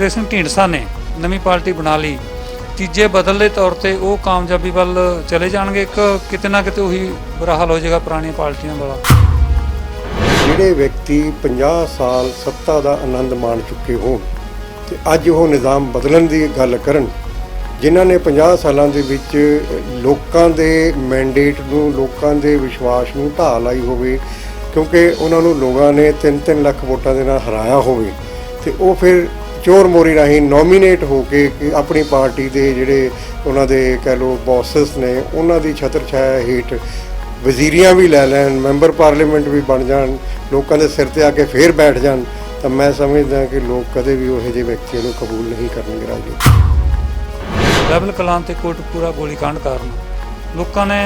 ਸੁਖਦੇਵ ਸਿੰਘ ਢੀਂਡਸਾ ਨੇ ਨਵੀਂ ਪਾਰਟੀ ਬਣਾ ਲਈ, ਤੀਜੇ ਬਦਲ ਦੇ ਤੌਰ ਤੇ ਉਹ ਕਾਮਯਾਬੀ ਵੱਲ ਚਲੇ ਜਾਣਗੇ, ਕਿਤੇ ਨਾ ਕਿਤੇ ਉਹੀ ਬੁਰਾ ਹਾਲ ਹੋ ਜਾਏਗਾ ਪੁਰਾਣੀਆਂ ਪਾਰਟੀਆਂ ਵਾਲਾ। ਜਿਹੜੇ ਵਿਅਕਤੀ 50 ਸਾਲ ਸੱਤਾ ਦਾ ਆਨੰਦ ਮਾਣ ਚੁੱਕੇ ਹੋਣ ਤੇ ਅੱਜ ਉਹ ਨਿਜ਼ਾਮ ਬਦਲਣ ਦੀ ਗੱਲ ਕਰਨ, ਜਿਨ੍ਹਾਂ ਨੇ 50 ਸਾਲਾਂ ਦੇ ਵਿੱਚ ਲੋਕਾਂ ਦੇ ਮੈਂਡੇਟ ਨੂੰ, ਲੋਕਾਂ ਦੇ ਵਿਸ਼ਵਾਸ ਨੂੰ ਢਾਹ ਲਾਈ ਹੋਵੇ, ਕਿਉਂਕਿ ਉਹਨਾਂ ਨੂੰ ਲੋਕਾਂ ਨੇ 3-3 ਲੱਖ ਵੋਟਾਂ ਦੇ ਨਾਲ ਹਰਾਇਆ ਹੋਵੇ, ਤੇ ਉਹ ਫਿਰ ਚੋਰ ਮੋਰੀ ਰਾਹੀਂ ਨੋਮੀਨੇਟ ਹੋ ਕੇ ਆਪਣੀ ਪਾਰਟੀ ਦੇ ਜਿਹੜੇ ਉਹਨਾਂ ਦੇ ਕਹਿ ਲਓ ਬੌਸਸ ਨੇ, ਉਹਨਾਂ ਦੀ ਛਤਰ ਛਾਇਆ ਹੇਠ ਵਜ਼ੀਰੀਆਂ ਵੀ ਲੈ ਲੈਣ, ਮੈਂਬਰ ਪਾਰਲੀਮੈਂਟ ਵੀ ਬਣ ਜਾਣ, ਲੋਕਾਂ ਦੇ ਸਿਰ ਤੇ ਆ ਕੇ ਫੇਰ ਬੈਠ ਜਾਣ, ਤਾਂ ਮੈਂ ਸਮਝਦਾ ਕਿ ਲੋਕ ਕਦੇ ਵੀ ਉਹੋ ਜਿਹੇ ਵਿਅਕਤੀਆਂ ਨੂੰ ਕਬੂਲ ਨਹੀਂ ਕਰਨਗੇ। ਰਾਜਨੀਤੀ ਬਾਬਲ ਕਲਾਂ ਤੇ ਕੋਟਕਪੂਰਾ ਗੋਲੀकांड ਕਾਰਨ ਲੋਕਾਂ ਨੇ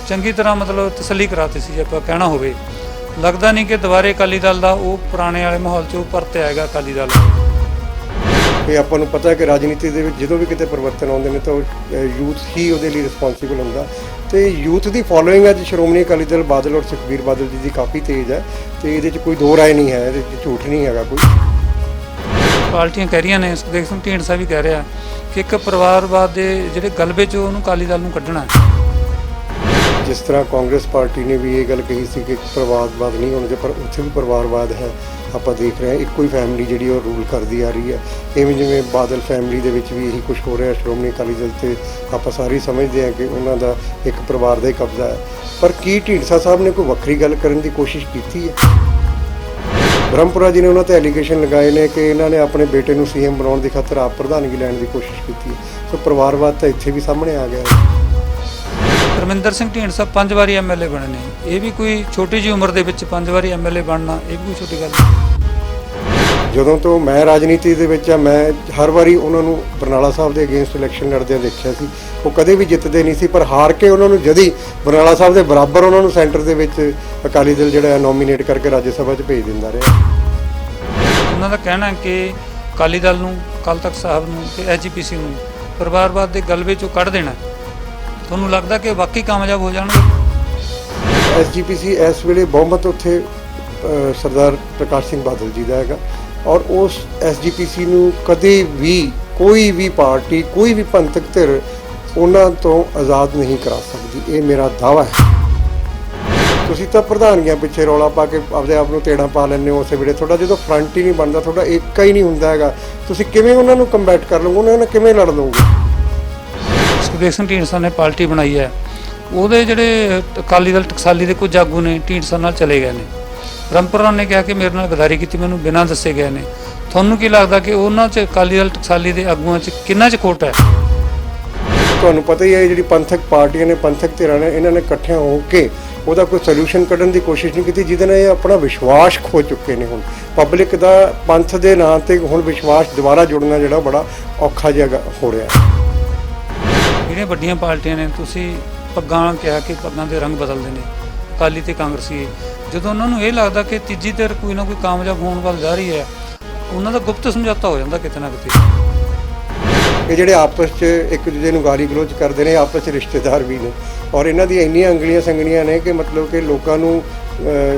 ਚੰਗੀ ਤਰ੍ਹਾਂ ਮਤਲਬ ਤਸੱਲੀ ਕਰਾਤੀ ਸੀ, ਜੇ ਆਪਾਂ ਕਹਿਣਾ ਹੋਵੇ। ਲੱਗਦਾ ਨਹੀਂ ਕਿ ਦੁਬਾਰੇ ਅਕਾਲੀ ਦਲ ਦਾ ਉਹ ਪੁਰਾਣੇ ਵਾਲੇ ਮਾਹੌਲ 'ਚ ਪਰਤ ਆਏਗਾ ਅਕਾਲੀ ਦਲ। ਇਹ ਆਪਾਂ ਨੂੰ ਪਤਾ ਹੈ ਕਿ ਰਾਜਨੀਤੀ ਦੇ ਵਿੱਚ ਜਦੋਂ ਵੀ ਕਿਤੇ ਪਰਿਵਰਤਨ ਆਉਂਦੇ ਨੇ ਤਾਂ ਯੂਥ ਹੀ ਉਹਦੇ ਲਈ ਰਿਸਪੌਂਸੀਬਲ ਹੁੰਦਾ, ਤੇ ਯੂਥ ਦੀ ਫੋਲੋਇੰਗ ਅੱਜ ਸ਼੍ਰੋਮਣੀ ਅਕਾਲੀ ਦਲ ਬਾਦਲ ਔਰ ਸੁਖਬੀਰ ਬਾਦਲ ਜੀ ਦੀ ਕਾਫੀ ਤੇਜ਼ ਹੈ, ਤੇ ਇਹਦੇ 'ਚ ਕੋਈ ਦੋ ਰਾਏ ਨਹੀਂ ਹੈ, ਇਹਦੇ 'ਚ ਝੂਠ ਨਹੀਂ ਹੈਗਾ ਕੋਈ। ਪਾਰਟੀਆਂ ਕਹਿ ਰਹੀਆਂ ਨੇ, ਸੁਖਦੇਵ ਸਿੰਘ ਢੀਂਡਸਾ ਵੀ ਕਹਿ ਰਿਹਾ ਕਿ ਇੱਕ ਪਰਿਵਾਰਵਾਦ ਦੇ ਜਿਹੜੇ ਗਲਬੇ 'ਚ ਉਹਨੂੰ ਅਕਾਲੀ ਦਲ ਨੂੰ ਕੱਢਣਾ ਹੈ। ਜਿਸ ਤਰ੍ਹਾਂ ਕਾਂਗਰਸ ਪਾਰਟੀ ਨੇ ਵੀ ਇਹ ਗੱਲ ਕਹੀ ਸੀ ਕਿ ਪਰਿਵਾਰਵਾਦ ਨਹੀਂ ਹੋਣਾ, ਪਰ ਉੱਥੇ ਵੀ ਪਰਿਵਾਰਵਾਦ ਹੈ। ਆਪਾਂ ਦੇਖ ਰਹੇ ਹਾਂ ਇੱਕੋ ਹੀ ਫੈਮਿਲੀ ਜਿਹੜੀ ਉਹ ਰੂਲ ਕਰਦੀ ਆ ਰਹੀ ਹੈ। ਇਵੇਂ ਜਿਵੇਂ ਬਾਦਲ ਫੈਮਿਲੀ ਦੇ ਵਿੱਚ ਵੀ ਇਹੀ ਕੁਝ ਹੋ ਰਿਹਾ ਸ਼੍ਰੋਮਣੀ ਅਕਾਲੀ ਦਲ 'ਤੇ, ਆਪਾਂ ਸਾਰੇ ਸਮਝਦੇ ਹਾਂ ਕਿ ਉਹਨਾਂ ਦਾ ਇੱਕ ਪਰਿਵਾਰ ਦਾ ਹੀ ਕਬਜ਼ਾ ਹੈ। ਪਰ ਕੀ ਢੀਂਡਸਾ ਸਾਹਿਬ ਨੇ ਕੋਈ ਵੱਖਰੀ ਗੱਲ ਕਰਨ ਦੀ ਕੋਸ਼ਿਸ਼ ਕੀਤੀ ਹੈ? ਬ੍ਰਹਮਪੁਰਾ ਜੀ ਨੇ ਉਹਨਾਂ 'ਤੇ ਐਲੀਗੇਸ਼ਨ ਲਗਾਏ ਨੇ ਕਿ ਇਹਨਾਂ ਨੇ ਆਪਣੇ ਬੇਟੇ ਨੂੰ ਸੀਐਮ ਬਣਾਉਣ ਦੀ ਖਾਤਰ ਆਪ ਪ੍ਰਧਾਨਗੀ ਲੈਣ ਦੀ ਕੋਸ਼ਿਸ਼ ਕੀਤੀ ਹੈ। ਸੋ ਪਰਿਵਾਰਵਾਦ ਤਾਂ ਇੱਥੇ ਵੀ ਸਾਹਮਣੇ ਆ ਗਿਆ ਹੈ। ਪਰਮਿੰਦਰ ਸਿੰਘ ਢੀਂਡਸਾ 5 ਵਾਰੀ ਐਮਐਲਏ ਬਣੇ ਨੇ, ਇਹ ਵੀ ਕੋਈ ਛੋਟੀ ਜਿਹੀ ਉਮਰ ਦੇ ਵਿੱਚ 5 ਵਾਰੀ ਐਮਐਲਏ ਬਣਨਾ ਇਹ ਵੀ ਕੋਈ ਛੋਟੀ ਗੱਲ ਨਹੀਂ। ਜਦੋਂ ਤੋਂ ਮੈਂ ਰਾਜਨੀਤੀ ਦੇ ਵਿੱਚ ਆ, ਮੈਂ ਹਰ ਵਾਰੀ ਉਹਨਾਂ ਨੂੰ ਬਰਨਾਲਾ ਸਾਹਿਬ ਦੇ ਅਗੇਂਸਟ ਇਲੈਕਸ਼ਨ ਲੜਦਿਆਂ ਦੇਖਿਆ ਸੀ। ਉਹ ਕਦੇ ਵੀ ਜਿੱਤਦੇ ਨਹੀਂ ਸੀ, ਪਰ ਹਾਰ ਕੇ ਉਹਨਾਂ ਨੂੰ ਜਦੀ ਬਰਨਾਲਾ ਸਾਹਿਬ ਦੇ ਬਰਾਬਰ ਉਹਨਾਂ ਨੂੰ ਸੈਂਟਰ ਦੇ ਵਿੱਚ ਅਕਾਲੀ ਦਲ ਜਿਹੜਾ ਨੋਮੀਨੇਟ ਕਰਕੇ ਰਾਜ ਸਭਾ 'ਚ ਭੇਜ ਦਿੰਦਾ ਰਿਹਾ। ਉਹਨਾਂ ਦਾ ਕਹਿਣਾ ਕਿ ਅਕਾਲੀ ਦਲ ਨੂੰ, ਅਕਾਲ ਤਖਤ ਸਾਹਿਬ ਨੂੰ ਤੇ ਐਸਜੀਪੀਸੀ ਨੂੰ ਪਰਿਵਾਰਵਾਦ ਦੇ ਗਲਬੇ 'ਚੋਂ ਕੱਢ ਦੇਣਾ। ਤੁਹਾਨੂੰ ਲੱਗਦਾ ਕਿ ਵਾਕਈ ਕਾਮਯਾਬ ਹੋ ਜਾਣਗੇ? ਐਸਜੀਪੀਸੀ ਇਸ ਵੇਲੇ ਬਹੁਮਤ ਉੱਥੇ ਸਰਦਾਰ ਪ੍ਰਕਾਸ਼ ਸਿੰਘ ਬਾਦਲ ਜੀ ਦਾ ਹੈਗਾ, ਔਰ ਉਸ ਐਸਜੀਪੀਸੀ ਨੂੰ ਕਦੇ ਵੀ ਕੋਈ ਵੀ ਪਾਰਟੀ, ਕੋਈ ਵੀ ਪੰਥਕ ਧਿਰ ਉਹਨਾਂ ਤੋਂ ਆਜ਼ਾਦ ਨਹੀਂ ਕਰਾ ਸਕਦੀ। ਇਹ ਮੇਰਾ ਦਾਅਵਾ ਹੈ। ਤੁਸੀਂ ਤਾਂ ਪ੍ਰਧਾਨਗੀਆਂ ਪਿੱਛੇ ਰੌਲਾ ਪਾ ਕੇ ਆਪਦੇ ਆਪ ਨੂੰ ਤੇੜਾਂ ਪਾ ਲੈਂਦੇ ਹੋ। ਉਸੇ ਵੇਲੇ ਤੁਹਾਡਾ ਜਦੋਂ ਫਰੰਟ ਹੀ ਨਹੀਂ ਬਣਦਾ, ਤੁਹਾਡਾ ਏਕਾ ਹੀ ਨਹੀਂ ਹੁੰਦਾ ਹੈਗਾ, ਤੁਸੀਂ ਕਿਵੇਂ ਉਹਨਾਂ ਨੂੰ ਕੰਬੈਟ ਕਰ ਲਓਗੇ, ਉਹਨਾਂ ਨਾਲ ਕਿਵੇਂ ਲੜ ਲਓਗੇ? ਸੁਖਦੇਵ ਸਿੰਘ ਢੀਂਡਸਾ ਨੇ ਪਾਰਟੀ ਬਣਾਈ ਹੈ, ਉਹਦੇ ਜਿਹੜੇ ਅਕਾਲੀ ਦਲ ਟਕਸਾਲੀ ਦੇ ਕੁਝ ਆਗੂ ਨੇ ਢੀਂਡਸਾ ਨਾਲ ਚਲੇ ਗਏ ਨੇ। ਬ੍ਰਹਮਪੁਰਾ ਨੇ ਕਿਹਾ ਕਿ ਮੇਰੇ ਨਾਲ ਗਦਾਰੀ ਕੀਤੀ, ਮੈਨੂੰ ਬਿਨਾਂ ਦੱਸੇ ਗਏ ਨੇ। ਤੁਹਾਨੂੰ ਕੀ ਲੱਗਦਾ ਕਿ ਉਹਨਾਂ 'ਚ ਅਕਾਲੀ ਦਲ ਟਕਸਾਲੀ ਦੇ ਆਗੂਆਂ 'ਚ ਕਿੰਨਾ 'ਚ ਖੋਟ ਹੈ? ਤੁਹਾਨੂੰ ਪਤਾ ਹੀ ਹੈ ਜਿਹੜੀ ਪੰਥਕ ਪਾਰਟੀਆਂ ਨੇ, ਪੰਥਕ ਧਿਰਾਂ ਨੇ, ਇਹਨਾਂ ਨੇ ਇਕੱਠਿਆਂ ਹੋ ਕੇ ਉਹਦਾ ਕੋਈ ਸੋਲੂਸ਼ਨ ਕੱਢਣ ਦੀ ਕੋਸ਼ਿਸ਼ ਨਹੀਂ ਕੀਤੀ, ਜਿਹਦੇ ਨਾਲ ਇਹ ਆਪਣਾ ਵਿਸ਼ਵਾਸ ਖੋ ਚੁੱਕੇ ਨੇ। ਹੁਣ ਪਬਲਿਕ ਦਾ ਪੰਥ ਦੇ ਨਾਂ ਤੇ ਹੁਣ ਵਿਸ਼ਵਾਸ ਦੁਬਾਰਾ ਜੁੜਨਾ ਜਿਹੜਾ ਬੜਾ ਔਖਾ ਜਿਹਾ ਹੋ ਰਿਹਾ ਹੈ। ਜਿਹੜੀਆਂ ਵੱਡੀਆਂ ਪਾਰਟੀਆਂ ਨੇ, ਤੁਸੀਂ ਪੱਗਾਂ ਕਿਹਾ ਕਿ ਪੱਗਾਂ ਦੇ ਰੰਗ ਬਦਲਦੇ ਨੇ, ਅਕਾਲੀ ਤੇ ਕਾਂਗਰਸੀ, ਜਦੋਂ ਉਹਨਾਂ ਨੂੰ ਇਹ ਲੱਗਦਾ ਕਿ ਤੀਜੀ ਧਿਰ ਕੋਈ ਨਾ ਕੋਈ ਕਾਮਯਾਬ ਹੋਣ ਵੱਲ ਜਾ ਰਹੀ ਹੈ, ਉਹਨਾਂ ਦਾ ਗੁਪਤ ਸਮਝੌਤਾ ਹੋ ਜਾਂਦਾ ਕਿਤੇ ਨਾ ਕਿਤੇ। ਇਹ ਜਿਹੜੇ ਆਪਸ 'ਚ ਇੱਕ ਦੂਜੇ ਨੂੰ ਗਾਲੀ ਗਲੋਚ ਕਰਦੇ ਨੇ, ਆਪਸ 'ਚ ਰਿਸ਼ਤੇਦਾਰ ਵੀ ਨੇ, ਔਰ ਇਹਨਾਂ ਦੀਆਂ ਇੰਨੀਆਂ ਅੰਗਲੀਆਂ ਸੰਗਲੀਆਂ ਨੇ ਕਿ ਮਤਲਬ ਕਿ ਲੋਕਾਂ ਨੂੰ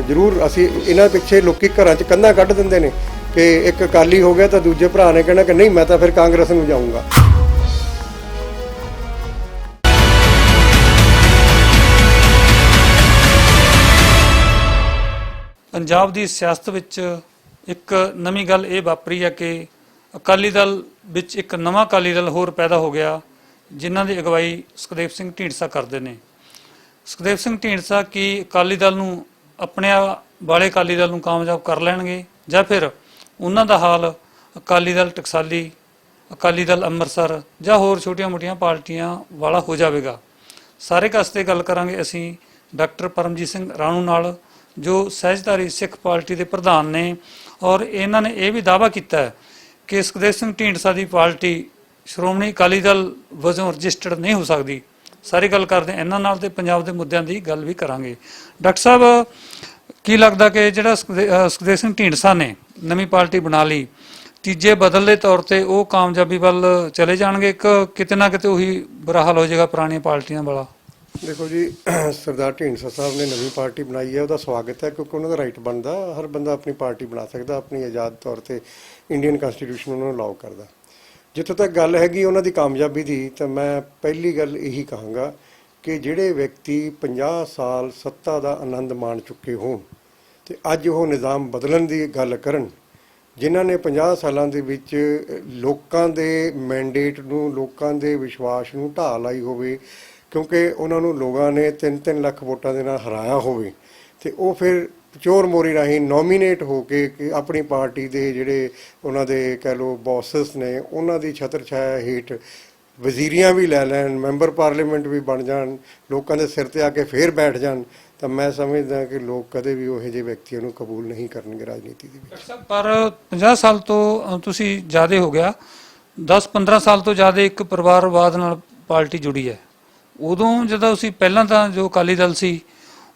ਜ਼ਰੂਰ ਅਸੀਂ ਇਹਨਾਂ ਪਿੱਛੇ ਲੋਕੀ ਘਰਾਂ 'ਚ ਕੰਧਾਂ ਕੱਢ ਦਿੰਦੇ ਨੇ ਕਿ ਇੱਕ ਅਕਾਲੀ ਹੋ ਗਿਆ ਤਾਂ ਦੂਜੇ ਭਰਾ ਨੇ ਕਹਿਣਾ ਕਿ ਨਹੀਂ ਮੈਂ ਤਾਂ ਫਿਰ ਕਾਂਗਰਸ ਨੂੰ ਜਾਊਂਗਾ। ਪੰਜਾਬ ਦੀ ਸਿਆਸਤ ਵਿੱਚ ਇੱਕ ਨਵੀਂ ਗੱਲ ਇਹ ਵਾਪਰੀ ਹੈ ਕਿ ਅਕਾਲੀ ਦਲ ਵਿੱਚ ਇੱਕ ਨਵਾਂ ਅਕਾਲੀ ਦਲ ਹੋਰ ਪੈਦਾ ਹੋ ਗਿਆ, ਜਿਨ੍ਹਾਂ ਦੀ ਅਗਵਾਈ ਸੁਖਦੇਵ ਸਿੰਘ ਢੀਂਡਸਾ ਕਰਦੇ ਨੇ। ਸੁਖਦੇਵ ਸਿੰਘ ਢੀਂਡਸਾ ਕੀ ਅਕਾਲੀ ਦਲ ਨੂੰ, ਆਪਣੇ ਵਾਲੇ ਅਕਾਲੀ ਦਲ ਨੂੰ ਕਾਮਯਾਬ ਕਰ ਲੈਣਗੇ, ਜਾਂ ਫਿਰ ਉਹਨਾਂ ਦਾ ਹਾਲ ਅਕਾਲੀ ਦਲ ਟਕਸਾਲੀ, ਅਕਾਲੀ ਦਲ ਅੰਮ੍ਰਿਤਸਰ ਜਾਂ ਹੋਰ ਛੋਟੀਆਂ-ਮੋਟੀਆਂ ਪਾਰਟੀਆਂ ਵਾਲਾ ਹੋ ਜਾਵੇਗਾ? ਸਾਰੇ ਕਸਤੇ ਗੱਲ ਕਰਾਂਗੇ ਅਸੀਂ ਡਾਕਟਰ ਪਰਮਜੀਤ ਸਿੰਘ ਰਾਣੂ ਨਾਲ, ਜੋ ਸਹਿਜਧਾਰੀ ਸਿੱਖ ਪਾਰਟੀ ਦੇ ਪ੍ਰਧਾਨ ਨੇ, ਔਰ ਇਹਨਾਂ ਨੇ ਇਹ ਵੀ ਦਾਅਵਾ ਕੀਤਾ ਹੈ ਕਿ ਸੁਖਦੇਵ ਸਿੰਘ ਢੀਂਡਸਾ ਦੀ ਪਾਰਟੀ ਸ਼੍ਰੋਮਣੀ ਅਕਾਲੀ ਦਲ ਵਜੋਂ ਰਜਿਸਟਰਡ ਨਹੀਂ ਹੋ ਸਕਦੀ। ਸਾਰੀ ਗੱਲ ਕਰਦੇ ਇਹਨਾਂ ਨਾਲ ਤੇ ਪੰਜਾਬ ਦੇ ਮੁੱਦਿਆਂ ਦੀ ਗੱਲ ਵੀ ਕਰਾਂਗੇ। ਡਾਕਟਰ ਸਾਹਿਬ, ਕੀ ਲੱਗਦਾ ਕਿ ਜਿਹੜਾ ਸੁਖਦੇਵ ਸਿੰਘ ਢੀਂਡਸਾ ਨੇ ਨਵੀਂ ਪਾਰਟੀ ਬਣਾ ਲਈ, ਤੀਜੇ ਬਦਲ ਦੇ ਤੌਰ ਤੇ ਉਹ ਕਾਮਯਾਬੀ ਵੱਲ ਚਲੇ ਜਾਣਗੇ, ਕਿਤੇ ਨਾ ਕਿਤੇ ਉਹੀ ਬੁਰਾ ਹਾਲ ਹੋ ਜਾਏਗਾ ਪੁਰਾਣੀਆਂ ਪਾਰਟੀਆਂ ਵਾਲਾ? ਦੇਖੋ ਜੀ, ਸਰਦਾਰ ਢੀਂਡਸਾ ਸਾਹਿਬ ਨੇ ਨਵੀਂ ਪਾਰਟੀ ਬਣਾਈ ਹੈ, ਉਹਦਾ ਸਵਾਗਤ ਹੈ ਕਿਉਂਕਿ ਉਹਨਾਂ ਦਾ ਰਾਈਟ ਬਣਦਾ। ਹਰ ਬੰਦਾ ਆਪਣੀ ਪਾਰਟੀ ਬਣਾ ਸਕਦਾ, ਆਪਣੀ ਆਜ਼ਾਦ ਤੌਰ ਤੇ ਇੰਡੀਅਨ ਕਨਸਟੀਟਿਊਸ਼ਨ ਉਹਨਾਂ ਨੂੰ ਅਲਾਉ ਕਰਦਾ। ਜਿੱਥੋਂ ਤੱਕ ਗੱਲ ਹੈਗੀ ਉਹਨਾਂ ਦੀ ਕਾਮਯਾਬੀ ਦੀ, ਤਾਂ ਮੈਂ ਪਹਿਲੀ ਗੱਲ ਇਹੀ ਕਹਾਂਗਾ ਕਿ ਜਿਹੜੇ ਵਿਅਕਤੀ 50 ਸਾਲ ਸੱਤਾ ਦਾ ਆਨੰਦ ਮਾਣ ਚੁੱਕੇ ਹੋਣ ਤੇ ਅੱਜ ਉਹ ਨਿਜ਼ਾਮ ਬਦਲਣ ਦੀ ਗੱਲ ਕਰਨ, ਜਿਨ੍ਹਾਂ ਨੇ 50 ਸਾਲਾਂ ਦੇ ਵਿੱਚ ਲੋਕਾਂ ਦੇ ਮੈਂਡੇਟ ਨੂੰ, ਲੋਕਾਂ ਦੇ ਵਿਸ਼ਵਾਸ ਨੂੰ ਢਾਹ ਲਾਈ ਹੋਵੇ, ਕਿਉਂਕਿ ਉਹਨਾਂ ਨੂੰ ਲੋਕਾਂ ਨੇ 3-3 ਲੱਖ ਵੋਟਾਂ ਦੇ ਨਾਲ ਹਰਾਇਆ ਹੋਵੇ, ਤੇ ਉਹ ਫਿਰ ਚੋਰ ਮੋਰੀ ਰਾਹੀਂ ਨੋਮੀਨੇਟ ਹੋ ਕੇ ਕਿ ਆਪਣੀ ਪਾਰਟੀ ਦੇ ਜਿਹੜੇ ਉਹਨਾਂ ਦੇ ਕਹਿ ਲਓ ਬੌਸਸ ਨੇ, ਉਹਨਾਂ ਦੀ ਛਤਰ ਛਾਇਆ ਹੇਠ ਵਜ਼ੀਰੀਆਂ ਵੀ ਲੈ ਲੈਣ, ਮੈਂਬਰ ਪਾਰਲੀਮੈਂਟ ਵੀ ਬਣ ਜਾਣ, ਲੋਕਾਂ ਦੇ ਸਿਰ ਤੇ ਆ ਕੇ ਫੇਰ ਬੈਠ ਜਾਣ, ਤਾਂ ਮੈਂ ਸਮਝਦਾ ਕਿ ਲੋਕ ਕਦੇ ਵੀ ਉਹੋ ਜਿਹੇ ਵਿਅਕਤੀਆਂ ਨੂੰ ਕਬੂਲ ਨਹੀਂ ਕਰਨਗੇ ਰਾਜਨੀਤੀ ਦੇ ਵਿੱਚ। ਪਰ 50 ਸਾਲ ਤੋਂ ਤੁਸੀਂ ਜ਼ਿਆਦਾ ਹੋ ਗਿਆ, 10-15 ਸਾਲ ਤੋਂ ਜ਼ਿਆਦਾ ਇੱਕ ਪਰਿਵਾਰਵਾਦ ਨਾਲ ਪਾਰਟੀ ਜੁੜੀ ਹੈ। ਉਦੋਂ ਜਦੋਂ ਅਸੀਂ ਪਹਿਲਾਂ ਤਾਂ ਜੋ ਅਕਾਲੀ ਦਲ ਸੀ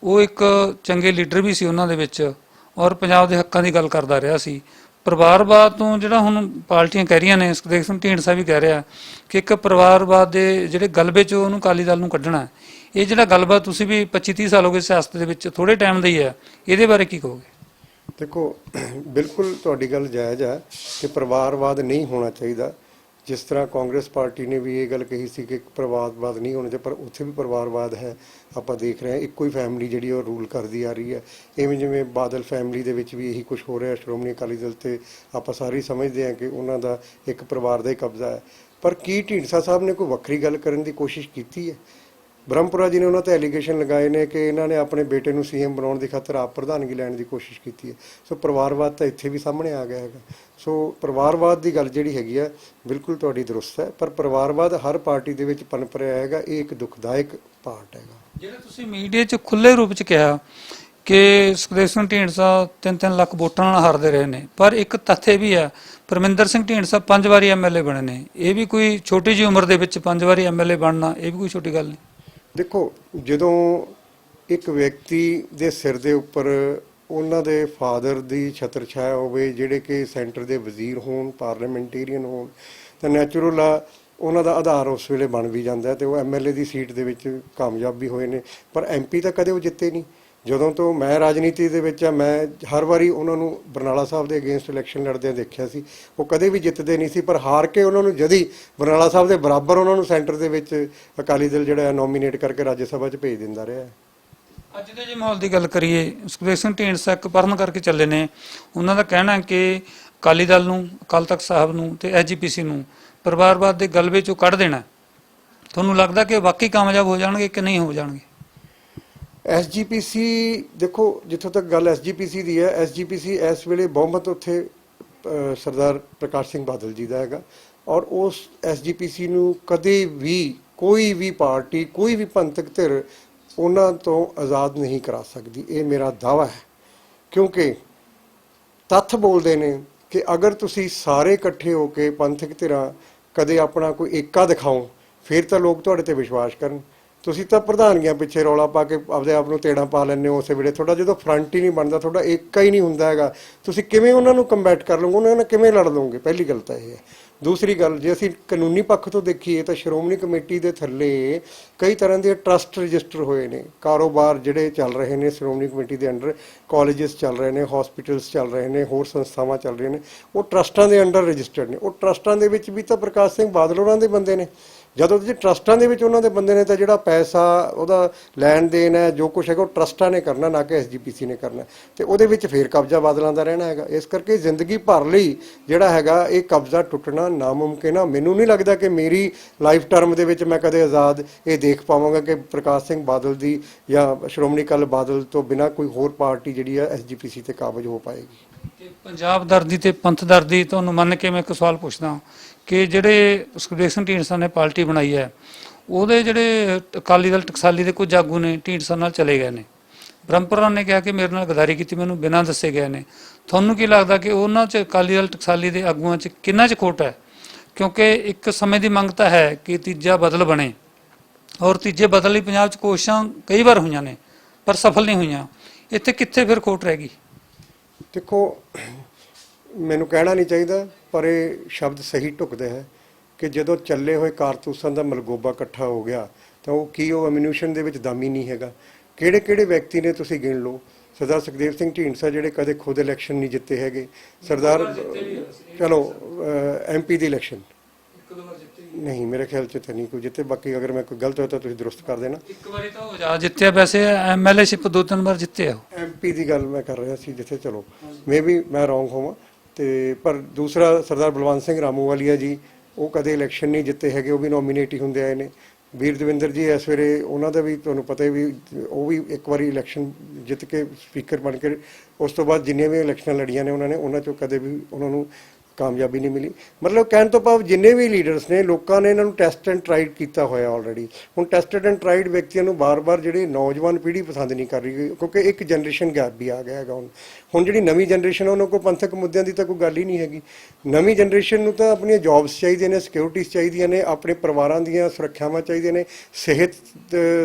ਉਹ ਇੱਕ ਚੰਗੇ ਲੀਡਰ ਵੀ ਸੀ ਉਹਨਾਂ ਦੇ ਵਿੱਚ, ਔਰ ਪੰਜਾਬ ਦੇ ਹੱਕਾਂ ਦੀ ਗੱਲ ਕਰਦਾ ਰਿਹਾ ਸੀ। ਪਰਿਵਾਰਵਾਦ ਤੋਂ ਜਿਹੜਾ ਹੁਣ ਪਾਰਟੀਆਂ ਕਹਿ ਰਹੀਆਂ ਨੇ, ਸੁਖਦੇਵ ਸਿੰਘ ਢੀਂਡਸਾ ਵੀ ਕਹਿ ਰਿਹਾ ਕਿ ਇੱਕ ਪਰਿਵਾਰਵਾਦ ਦੇ ਜਿਹੜੇ ਗਲਬੇ 'ਚੋਂ ਉਹਨੂੰ ਅਕਾਲੀ ਦਲ ਨੂੰ ਕੱਢਣਾ। ਇਹ ਜਿਹੜਾ ਗੱਲਬਾਤ, ਤੁਸੀਂ ਵੀ 25-30 ਸਾਲ ਹੋ ਗਏ ਸਿਆਸਤ ਦੇ ਵਿੱਚ, ਥੋੜੇ ਟਾਈਮ ਦਾ ਹੀ ਹੈ, ਇਹਦੇ ਬਾਰੇ ਕੀ ਕਹੋਗੇ? ਦੇਖੋ, ਬਿਲਕੁਲ ਤੁਹਾਡੀ ਗੱਲ ਜਾਇਜ਼ ਹੈ ਕਿ ਪਰਿਵਾਰਵਾਦ ਨਹੀਂ ਹੋਣਾ ਚਾਹੀਦਾ। ਜਿਸ ਤਰ੍ਹਾਂ ਕਾਂਗਰਸ ਪਾਰਟੀ ਨੇ ਵੀ ਇਹ ਗੱਲ ਕਹੀ ਸੀ ਕਿ ਪਰਿਵਾਰਵਾਦ ਨਹੀਂ ਹੋਣਾ ਚਾਹੀਦਾ, ਪਰ ਉੱਥੇ ਵੀ ਪਰਿਵਾਰਵਾਦ ਹੈ। ਆਪਾਂ ਦੇਖ ਰਹੇ ਹਾਂ ਇੱਕੋ ਹੀ ਫੈਮਿਲੀ ਜਿਹੜੀ ਉਹ ਰੂਲ ਕਰਦੀ ਆ ਰਹੀ ਹੈ। ਇਵੇਂ ਜਿਵੇਂ ਬਾਦਲ ਫੈਮਿਲੀ ਦੇ ਵਿੱਚ ਵੀ ਇਹੀ ਕੁਝ ਹੋ ਰਿਹਾ। ਸ਼੍ਰੋਮਣੀ ਅਕਾਲੀ ਦਲ ਤੇ ਆਪਾਂ ਸਾਰੇ ਸਮਝਦੇ ਹਾਂ ਕਿ ਉਹਨਾਂ ਦਾ ਇੱਕ ਪਰਿਵਾਰ ਦਾ ਹੀ ਕਬਜ਼ਾ ਹੈ। ਪਰ ਕੀ ਢੀਂਡਸਾ ਸਾਹਿਬ ਨੇ ਕੋਈ ਵੱਖਰੀ ਗੱਲ ਕਰਨ ਦੀ ਕੋਸ਼ਿਸ਼ ਕੀਤੀ ਹੈ? ਬ੍ਰਹਮਪੁਰਾ ਜੀ ਨੇ ਉਹਨਾਂ ਤੇ ਐਲੀਗੇਸ਼ਨ ਲਗਾਏ ਨੇ ਕਿ ਇਹਨਾਂ ਨੇ ਆਪਣੇ ਬੇਟੇ ਨੂੰ ਸੀਐਮ ਬਣਾਉਣ ਦੀ ਖਾਤਰ ਆਪ ਪ੍ਰਧਾਨਗੀ ਲੈਣ ਦੀ ਕੋਸ਼ਿਸ਼ ਕੀਤੀ ਹੈ। ਸੋ ਪਰਿਵਾਰਵਾਦ ਤਾਂ ਇੱਥੇ ਵੀ ਸਾਹਮਣੇ ਆ ਗਿਆ ਹੈਗਾ। ਸੋ ਪਰਿਵਾਰਵਾਦ ਦੀ ਗੱਲ ਜਿਹੜੀ ਹੈਗੀ ਆ, ਬਿਲਕੁਲ ਤੁਹਾਡੀ ਦਰੁਸਤ ਹੈ, ਪਰ ਪਰਿਵਾਰਵਾਦ ਹਰ ਪਾਰਟੀ ਦੇ ਵਿੱਚ ਪਨਪ ਰਿਹਾ ਹੈਗਾ। ਇਹ ਇੱਕ ਦੁਖਦਾਇਕ ਪਾਰਟ ਹੈਗਾ। ਜਿਹੜਾ ਤੁਸੀਂ ਮੀਡੀਆ 'ਚ ਖੁੱਲੇ ਰੂਪ 'ਚ ਕਿਹਾ ਕਿ ਸੁਖਦੇਵ ਸਿੰਘ ਢੀਂਡਸਾ 3-3 ਲੱਖ ਵੋਟਾਂ ਨਾਲ ਹਾਰਦੇ ਰਹੇ ਨੇ, ਪਰ ਇੱਕ ਤੱਥ ਇਹ ਵੀ ਹੈ ਪਰਮਿੰਦਰ ਸਿੰਘ ਢੀਂਡਸਾ 5 ਵਾਰੀ ਐਮਐਲਏ ਬਣੇ ਨੇ। ਇਹ ਵੀ ਕੋਈ ਛੋਟੀ ਜਿਹੀ ਉਮਰ ਦੇ ਵਿੱਚ 5 ਵਾਰੀ ਐਮਐਲਏ ਬਣਨਾ, ਇਹ ਵੀ ਕੋਈ ਛੋਟੀ ਗੱਲ ਨਹੀਂ। ਦੇਖੋ, ਜਦੋਂ ਇੱਕ ਵਿਅਕਤੀ ਦੇ ਸਿਰ ਦੇ ਉੱਪਰ ਉਹਨਾਂ ਦੇ ਫਾਦਰ ਦੀ ਛਤਰ ਛਾਇਆ ਹੋਵੇ, ਜਿਹੜੇ ਕਿ ਸੈਂਟਰ ਦੇ ਵਜ਼ੀਰ ਹੋਣ, ਪਾਰਲੀਮੈਂਟੇਰੀਅਨ ਹੋਣ, ਤਾਂ ਨੈਚੁਰਲ ਆ ਉਹਨਾਂ ਦਾ ਆਧਾਰ ਉਸ ਵੇਲੇ ਬਣ ਵੀ ਜਾਂਦਾ ਤੇ ਉਹ ਐਮਐਲਏ ਦੀ ਸੀਟ ਦੇ ਵਿੱਚ ਕਾਮਯਾਬ ਵੀ ਹੋਏ ਨੇ। ਪਰ ਐਮਪੀ ਤਾਂ ਕਦੇ ਉਹ ਜਿੱਤੇ ਨਹੀਂ। ਜਦੋਂ ਤੋਂ ਮੈਂ ਰਾਜਨੀਤੀ ਦੇ ਵਿੱਚ ਆ, ਮੈਂ ਹਰ ਵਾਰੀ ਉਹਨਾਂ ਨੂੰ ਬਰਨਾਲਾ ਸਾਹਿਬ ਦੇ ਅਗੇਂਸਟ ਇਲੈਕਸ਼ਨ ਲੜਦਿਆਂ ਦੇਖਿਆ ਸੀ। ਉਹ ਕਦੇ ਵੀ ਜਿੱਤਦੇ ਨਹੀਂ ਸੀ, ਪਰ ਹਾਰ ਕੇ ਉਹਨਾਂ ਨੂੰ ਜਦੀ ਬਰਨਾਲਾ ਸਾਹਿਬ ਦੇ ਬਰਾਬਰ ਉਹਨਾਂ ਨੂੰ ਸੈਂਟਰ ਦੇ ਵਿੱਚ ਅਕਾਲੀ ਦਲ ਜਿਹੜਾ ਨੋਮੀਨੇਟ ਕਰਕੇ ਰਾਜ ਸਭਾ 'ਚ ਭੇਜ ਦਿੰਦਾ ਰਿਹਾ। ਅੱਜ ਦੇ ਜੇ ਮਾਹੌਲ ਦੀ ਗੱਲ ਕਰੀਏ, ਸੁਖਦੇਵ ਸਿੰਘ ਢੀਂਡਸਾ ਇੱਕ ਪਰਨ ਕਰਕੇ ਚੱਲੇ ਨੇ। ਉਹਨਾਂ ਦਾ ਕਹਿਣਾ ਕਿ ਅਕਾਲੀ ਦਲ ਨੂੰ, ਅਕਾਲ ਤਖਤ ਸਾਹਿਬ ਨੂੰ ਤੇ ਐਸਜੀਪੀਸੀ ਨੂੰ ਪਰਿਵਾਰਵਾਦ ਦੇ ਗਲਬੇ 'ਚੋਂ ਕੱਢ ਦੇਣਾ। ਤੁਹਾਨੂੰ ਲੱਗਦਾ ਕਿ ਵਾਕਈ ਕਾਮਯਾਬ ਹੋ ਜਾਣਗੇ ਕਿ ਨਹੀਂ ਹੋ ਜਾਣਗੇ? ਐਸਜੀਪੀਸੀ, ਦੇਖੋ ਜਿੱਥੋਂ ਤੱਕ ਗੱਲ ਐਸਜੀਪੀਸੀ ਦੀ ਹੈ, ਐਸਜੀਪੀਸੀ ਇਸ ਵੇਲੇ ਬਹੁਮਤ ਉੱਥੇ ਸਰਦਾਰ ਪ੍ਰਕਾਸ਼ ਸਿੰਘ ਬਾਦਲ ਜੀ ਦਾ ਹੈਗਾ, ਔਰ ਉਸ ਐਸਜੀਪੀਸੀ ਨੂੰ ਕਦੇ ਵੀ ਕੋਈ ਵੀ ਪਾਰਟੀ, ਕੋਈ ਵੀ ਪੰਥਕ ਧਿਰ ਉਹਨਾਂ ਤੋਂ ਆਜ਼ਾਦ ਨਹੀਂ ਕਰਾ ਸਕਦੀ। ਇਹ ਮੇਰਾ ਦਾਅਵਾ ਹੈ, ਕਿਉਂਕਿ ਤੱਥ ਬੋਲਦੇ ਨੇ ਕਿ ਅਗਰ ਤੁਸੀਂ ਸਾਰੇ ਇਕੱਠੇ ਹੋ ਕੇ ਪੰਥਕ ਧਿਰਾਂ ਕਦੇ ਆਪਣਾ ਕੋਈ ਏਕਾ ਦਿਖਾਓ, ਫਿਰ ਤਾਂ ਲੋਕ ਤੁਹਾਡੇ ਤੇ ਵਿਸ਼ਵਾਸ ਕਰਨ। ਤੁਸੀਂ ਤਾਂ ਪ੍ਰਧਾਨਗੀਆਂ ਪਿੱਛੇ ਰੌਲਾ ਪਾ ਕੇ ਆਪਦੇ ਆਪ ਨੂੰ ਤੇੜਾਂ ਪਾ ਲੈਂਦੇ ਹੋ। ਉਸੇ ਵੇਲੇ ਤੁਹਾਡਾ ਜਦੋਂ ਫਰੰਟ ਹੀ ਨਹੀਂ ਬਣਦਾ, ਤੁਹਾਡਾ ਏਕਾ ਹੀ ਨਹੀਂ ਹੁੰਦਾ ਹੈਗਾ, ਤੁਸੀਂ ਕਿਵੇਂ ਉਹਨਾਂ ਨੂੰ ਕੰਬੈਟ ਕਰ ਲਓਗੇ, ਉਹਨਾਂ ਨਾਲ ਕਿਵੇਂ ਲੜ ਲਓਗੇ? ਪਹਿਲੀ ਗੱਲ ਤਾਂ ਇਹ ਹੈ। ਦੂਸਰੀ ਗੱਲ, ਜੇ ਅਸੀਂ ਕਾਨੂੰਨੀ ਪੱਖ ਤੋਂ ਦੇਖੀਏ ਤਾਂ ਸ਼੍ਰੋਮਣੀ ਕਮੇਟੀ ਦੇ ਥੱਲੇ ਕਈ ਤਰ੍ਹਾਂ ਦੇ ਟਰਸਟ ਰਜਿਸਟਰ ਹੋਏ ਨੇ। ਕਾਰੋਬਾਰ ਜਿਹੜੇ ਚੱਲ ਰਹੇ ਨੇ ਸ਼੍ਰੋਮਣੀ ਕਮੇਟੀ ਦੇ ਅੰਡਰ, ਕਾਲਜਸ ਚੱਲ ਰਹੇ ਨੇ, ਹਸਪੀਟਲਸ ਚੱਲ ਰਹੇ ਨੇ, ਹੋਰ ਸੰਸਥਾਵਾਂ ਚੱਲ ਰਹੀਆਂ ਨੇ, ਉਹ ਟਰਸਟਾਂ ਦੇ ਅੰਡਰ ਰਜਿਸਟਰਡ ਨੇ। ਉਹ ਟਰਸਟਾਂ ਦੇ ਵਿੱਚ ਵੀ ਤਾਂ ਪ੍ਰਕਾਸ਼ ਸਿੰਘ ਬਾਦਲ ਉਹਨਾਂ ਦੇ ਬੰਦੇ ਨੇ। ਜਦੋਂ ਤੁਸੀਂ ਟਰਸਟਾਂ ਦੇ ਵਿੱਚ ਉਹਨਾਂ ਦੇ ਬੰਦੇ ਨੇ, ਤਾਂ ਜਿਹੜਾ ਪੈਸਾ, ਉਹਦਾ ਲੈਣ ਦੇਣ ਹੈ, ਜੋ ਕੁਛ ਹੈਗਾ, ਉਹ ਟਰਸਟਾਂ ਨੇ ਕਰਨਾ, ਨਾ ਕਿ ਐਸਜੀਪੀਸੀ ਨੇ ਕਰਨਾ, ਤੇ ਉਹਦੇ ਵਿੱਚ ਫੇਰ ਕਬਜ਼ਾ ਬਾਦਲਾਂ ਦਾ ਰਹਿਣਾ ਹੈਗਾ। ਇਸ ਕਰਕੇ ਜ਼ਿੰਦਗੀ ਭਰ ਲਈ ਜਿਹੜਾ ਹੈਗਾ ਇਹ ਕਬਜ਼ਾ ਟੁੱਟਣਾ ਨਾਮੁਮਕਿਨ ਆ। ਮੈਨੂੰ ਨਹੀਂ ਲੱਗਦਾ ਕਿ ਮੇਰੀ ਲਾਈਫ ਟਰਮ ਦੇ ਵਿੱਚ ਮੈਂ ਕਦੇ ਆਜ਼ਾਦ ਇਹ ਦੇਖ ਪਾਵਾਂਗਾ ਕਿ ਪ੍ਰਕਾਸ਼ ਸਿੰਘ ਬਾਦਲ ਦੀ ਜਾਂ ਸ਼੍ਰੋਮਣੀ ਅਕਾਲੀ ਬਾਦਲ ਤੋਂ ਬਿਨਾਂ ਕੋਈ ਹੋਰ ਪਾਰਟੀ ਜਿਹੜੀ ਹੈ ਐਸਜੀਪੀਸੀ ਤੇ ਕਾਬਜ਼ ਹੋ ਪਾਏਗੀ। ਪੰਜਾਬ ਦਰਦੀ ਤੇ ਪੰਥ ਦਰਦੀ, ਤੁਹਾਨੂੰ ਮੰਨ ਕੇ ਮੈਂ ਇੱਕ ਸਵਾਲ ਪੁੱਛਦਾ ਕਿ ਜਿਹੜੇ ਸੁਖਦੇਵ ਸਿੰਘ ਢੀਂਡਸਾ ਨੇ ਪਾਰਟੀ ਬਣਾਈ ਹੈ, ਉਹਦੇ ਜਿਹੜੇ ਅਕਾਲੀ ਦਲ ਟਕਸਾਲੀ ਦੇ ਕੁਝ ਆਗੂ ਨੇ ਢੀਂਡਸਾ ਨਾਲ ਚਲੇ ਗਏ ਨੇ। ਬ੍ਰਹਮਪੁਰਾ ਨੇ ਕਿਹਾ ਕਿ ਮੇਰੇ ਨਾਲ ਗਦਾਰੀ ਕੀਤੀ, ਮੈਨੂੰ ਬਿਨਾਂ ਦੱਸੇ ਗਏ ਨੇ। ਤੁਹਾਨੂੰ ਕੀ ਲੱਗਦਾ ਕਿ ਉਹਨਾਂ 'ਚ ਅਕਾਲੀ ਦਲ ਟਕਸਾਲੀ ਦੇ ਆਗੂਆਂ 'ਚ ਕਿੰਨਾ 'ਚ ਖੋਟ ਹੈ? ਕਿਉਂਕਿ ਇੱਕ ਸਮੇਂ ਦੀ ਮੰਗ ਤਾਂ ਹੈ ਕਿ ਤੀਜਾ ਬਦਲ ਬਣੇ, ਔਰ ਤੀਜੇ ਬਦਲ ਲਈ ਪੰਜਾਬ 'ਚ ਕੋਸ਼ਿਸ਼ਾਂ ਕਈ ਵਾਰ ਹੋਈਆਂ ਨੇ ਪਰ ਸਫਲ ਨਹੀਂ ਹੋਈਆਂ। ਇੱਥੇ ਕਿੱਥੇ ਫਿਰ ਖੋਟ ਰਹਿ ਗਈ? ਦੇਖੋ, ਮੈਨੂੰ ਕਹਿਣਾ ਨਹੀਂ ਚਾਹੀਦਾ, ਪਰ ਇਹ ਸ਼ਬਦ ਸਹੀ ਢੁਕਦਾ ਹੈ ਕਿ ਜਦੋਂ ਚੱਲੇ ਹੋਏ ਕਾਰਤੂਸਾਂ ਦਾ ਮਲਗੋਬਾ ਇਕੱਠਾ ਹੋ ਗਿਆ ਤਾਂ ਉਹ ਕੀ ਉਹ ਐਮਿਨੂਸ਼ਨ ਦੇ ਵਿੱਚ ਦਾਮੀ ਨਹੀਂ ਹੈਗਾ? ਕਿਹੜੇ ਕਿਹੜੇ ਵਿਅਕਤੀ ਨੇ ਤੁਸੀਂ ਗਿਣ ਲਓ। ਸਰਦਾਰ ਸੁਖਦੇਵ ਸਿੰਘ ਢੀਂਡਸਾ ਜਿਹੜੇ ਕਦੇ ਖੁਦ ਇਲੈਕਸ਼ਨ ਨਹੀਂ ਜਿੱਤੇ ਹੈਗੇ। ਸਰਦਾਰ ਚਲੋ MP ਦੀ ਇਲੈਕਸ਼ਨ ਨਹੀਂ, ਮੇਰੇ ਖਿਆਲ 'ਚ ਤਾਂ ਨਹੀਂ ਕੋਈ ਜਿੱਤੇ। ਬਾਕੀ ਅਗਰ ਮੈਂ ਕੋਈ ਗਲਤ ਹੋਇਆ ਤਾਂ ਤੁਸੀਂ ਦਰੁਸਤ ਕਰ ਦੇਣਾ। ਇੱਕ ਵਾਰੀ ਤਾਂ ਹੋ ਜਾ ਜਿੱਤਿਆ, ਵੈਸੇ MLA-ਸ਼ਿਪ 2-3 ਵਾਰ ਜਿੱਤੇ ਆ। MP ਦੀ ਗੱਲ ਮੈਂ ਕਰ ਰਿਹਾ ਸੀ ਜਿੱਥੇ, ਚਲੋ ਮੇ ਵੀ ਮੈਂ ਰੌਂਗ ਹੋਵਾਂ। ਤੇ ਪਰ ਦੂਸਰਾ ਸਰਦਾਰ ਬਲਵੰਤ ਸਿੰਘ ਰਾਮੂਵਾਲੀਆ ਜੀ, ਉਹ ਕਦੇ ਇਲੈਕਸ਼ਨ ਨਹੀਂ ਜਿੱਤੇ ਹੈਗੇ, ਉਹ ਵੀ ਨੋਮੀਨੇਟ ਹੀ ਹੁੰਦੇ ਆਏ ਨੇ। ਵੀਰ ਦਵਿੰਦਰ ਜੀ ਇਸ ਵੇਲੇ ਉਹਨਾਂ ਦਾ ਵੀ ਤੁਹਾਨੂੰ ਪਤਾ ਵੀ ਉਹ ਵੀ ਇੱਕ ਵਾਰੀ ਇਲੈਕਸ਼ਨ ਜਿੱਤ ਕੇ ਸਪੀਕਰ ਬਣ ਕੇ, ਉਸ ਤੋਂ ਬਾਅਦ ਜਿੰਨੀਆਂ ਵੀ ਇਲੈਕਸ਼ਨਾਂ ਲੜੀਆਂ ਨੇ ਉਹਨਾਂ ਨੇ, ਉਹਨਾਂ 'ਚੋਂ ਕਦੇ ਵੀ ਉਹਨਾਂ ਨੂੰ ਕਾਮਯਾਬੀ ਨਹੀਂ ਮਿਲੀ। ਮਤਲਬ ਕਹਿਣ ਤੋਂ ਭਾਵ ਜਿੰਨੇ ਵੀ ਲੀਡਰਸ ਨੇ, ਲੋਕਾਂ ਨੇ ਇਹਨਾਂ ਨੂੰ ਟੈਸਟ ਐਂਡ ਟਰਾਈਡ ਕੀਤਾ ਹੋਇਆ ਆਲਰੇਡੀ। ਹੁਣ ਟੈਸਟਡ ਐਂਡ ਟਰਾਈਡ ਵਿਅਕਤੀਆਂ ਨੂੰ ਬਾਰ-ਬਾਰ ਜਿਹੜੀ ਨੌਜਵਾਨ ਪੀੜ੍ਹੀ ਪਸੰਦ ਨਹੀਂ ਕਰ ਰਹੀ, ਕਿਉਂਕਿ ਇੱਕ ਜਨਰੇਸ਼ਨ ਗੈਪ ਵੀ ਆ ਗਿਆ ਹੈਗਾ। ਹੁਣ ਜਿਹੜੀ ਨਵੀਂ ਜਨਰੇਸ਼ਨ, ਉਹਨਾਂ ਕੋਲ ਪੰਥਕ ਮੁੱਦਿਆਂ ਦੀ ਤਾਂ ਕੋਈ ਗੱਲ ਹੀ ਨਹੀਂ ਹੈਗੀ। ਨਵੀਂ ਜਨਰੇਸ਼ਨ ਨੂੰ ਤਾਂ ਆਪਣੀਆਂ ਜੌਬਸ ਚਾਹੀਦੀਆਂ ਨੇ, ਸਿਕਿਉਰਿਟੀਜ਼ ਚਾਹੀਦੀਆਂ ਨੇ, ਆਪਣੇ ਪਰਿਵਾਰਾਂ ਦੀਆਂ ਸੁਰੱਖਿਆਵਾਂ ਚਾਹੀਦੀਆਂ ਨੇ, ਸਿਹਤ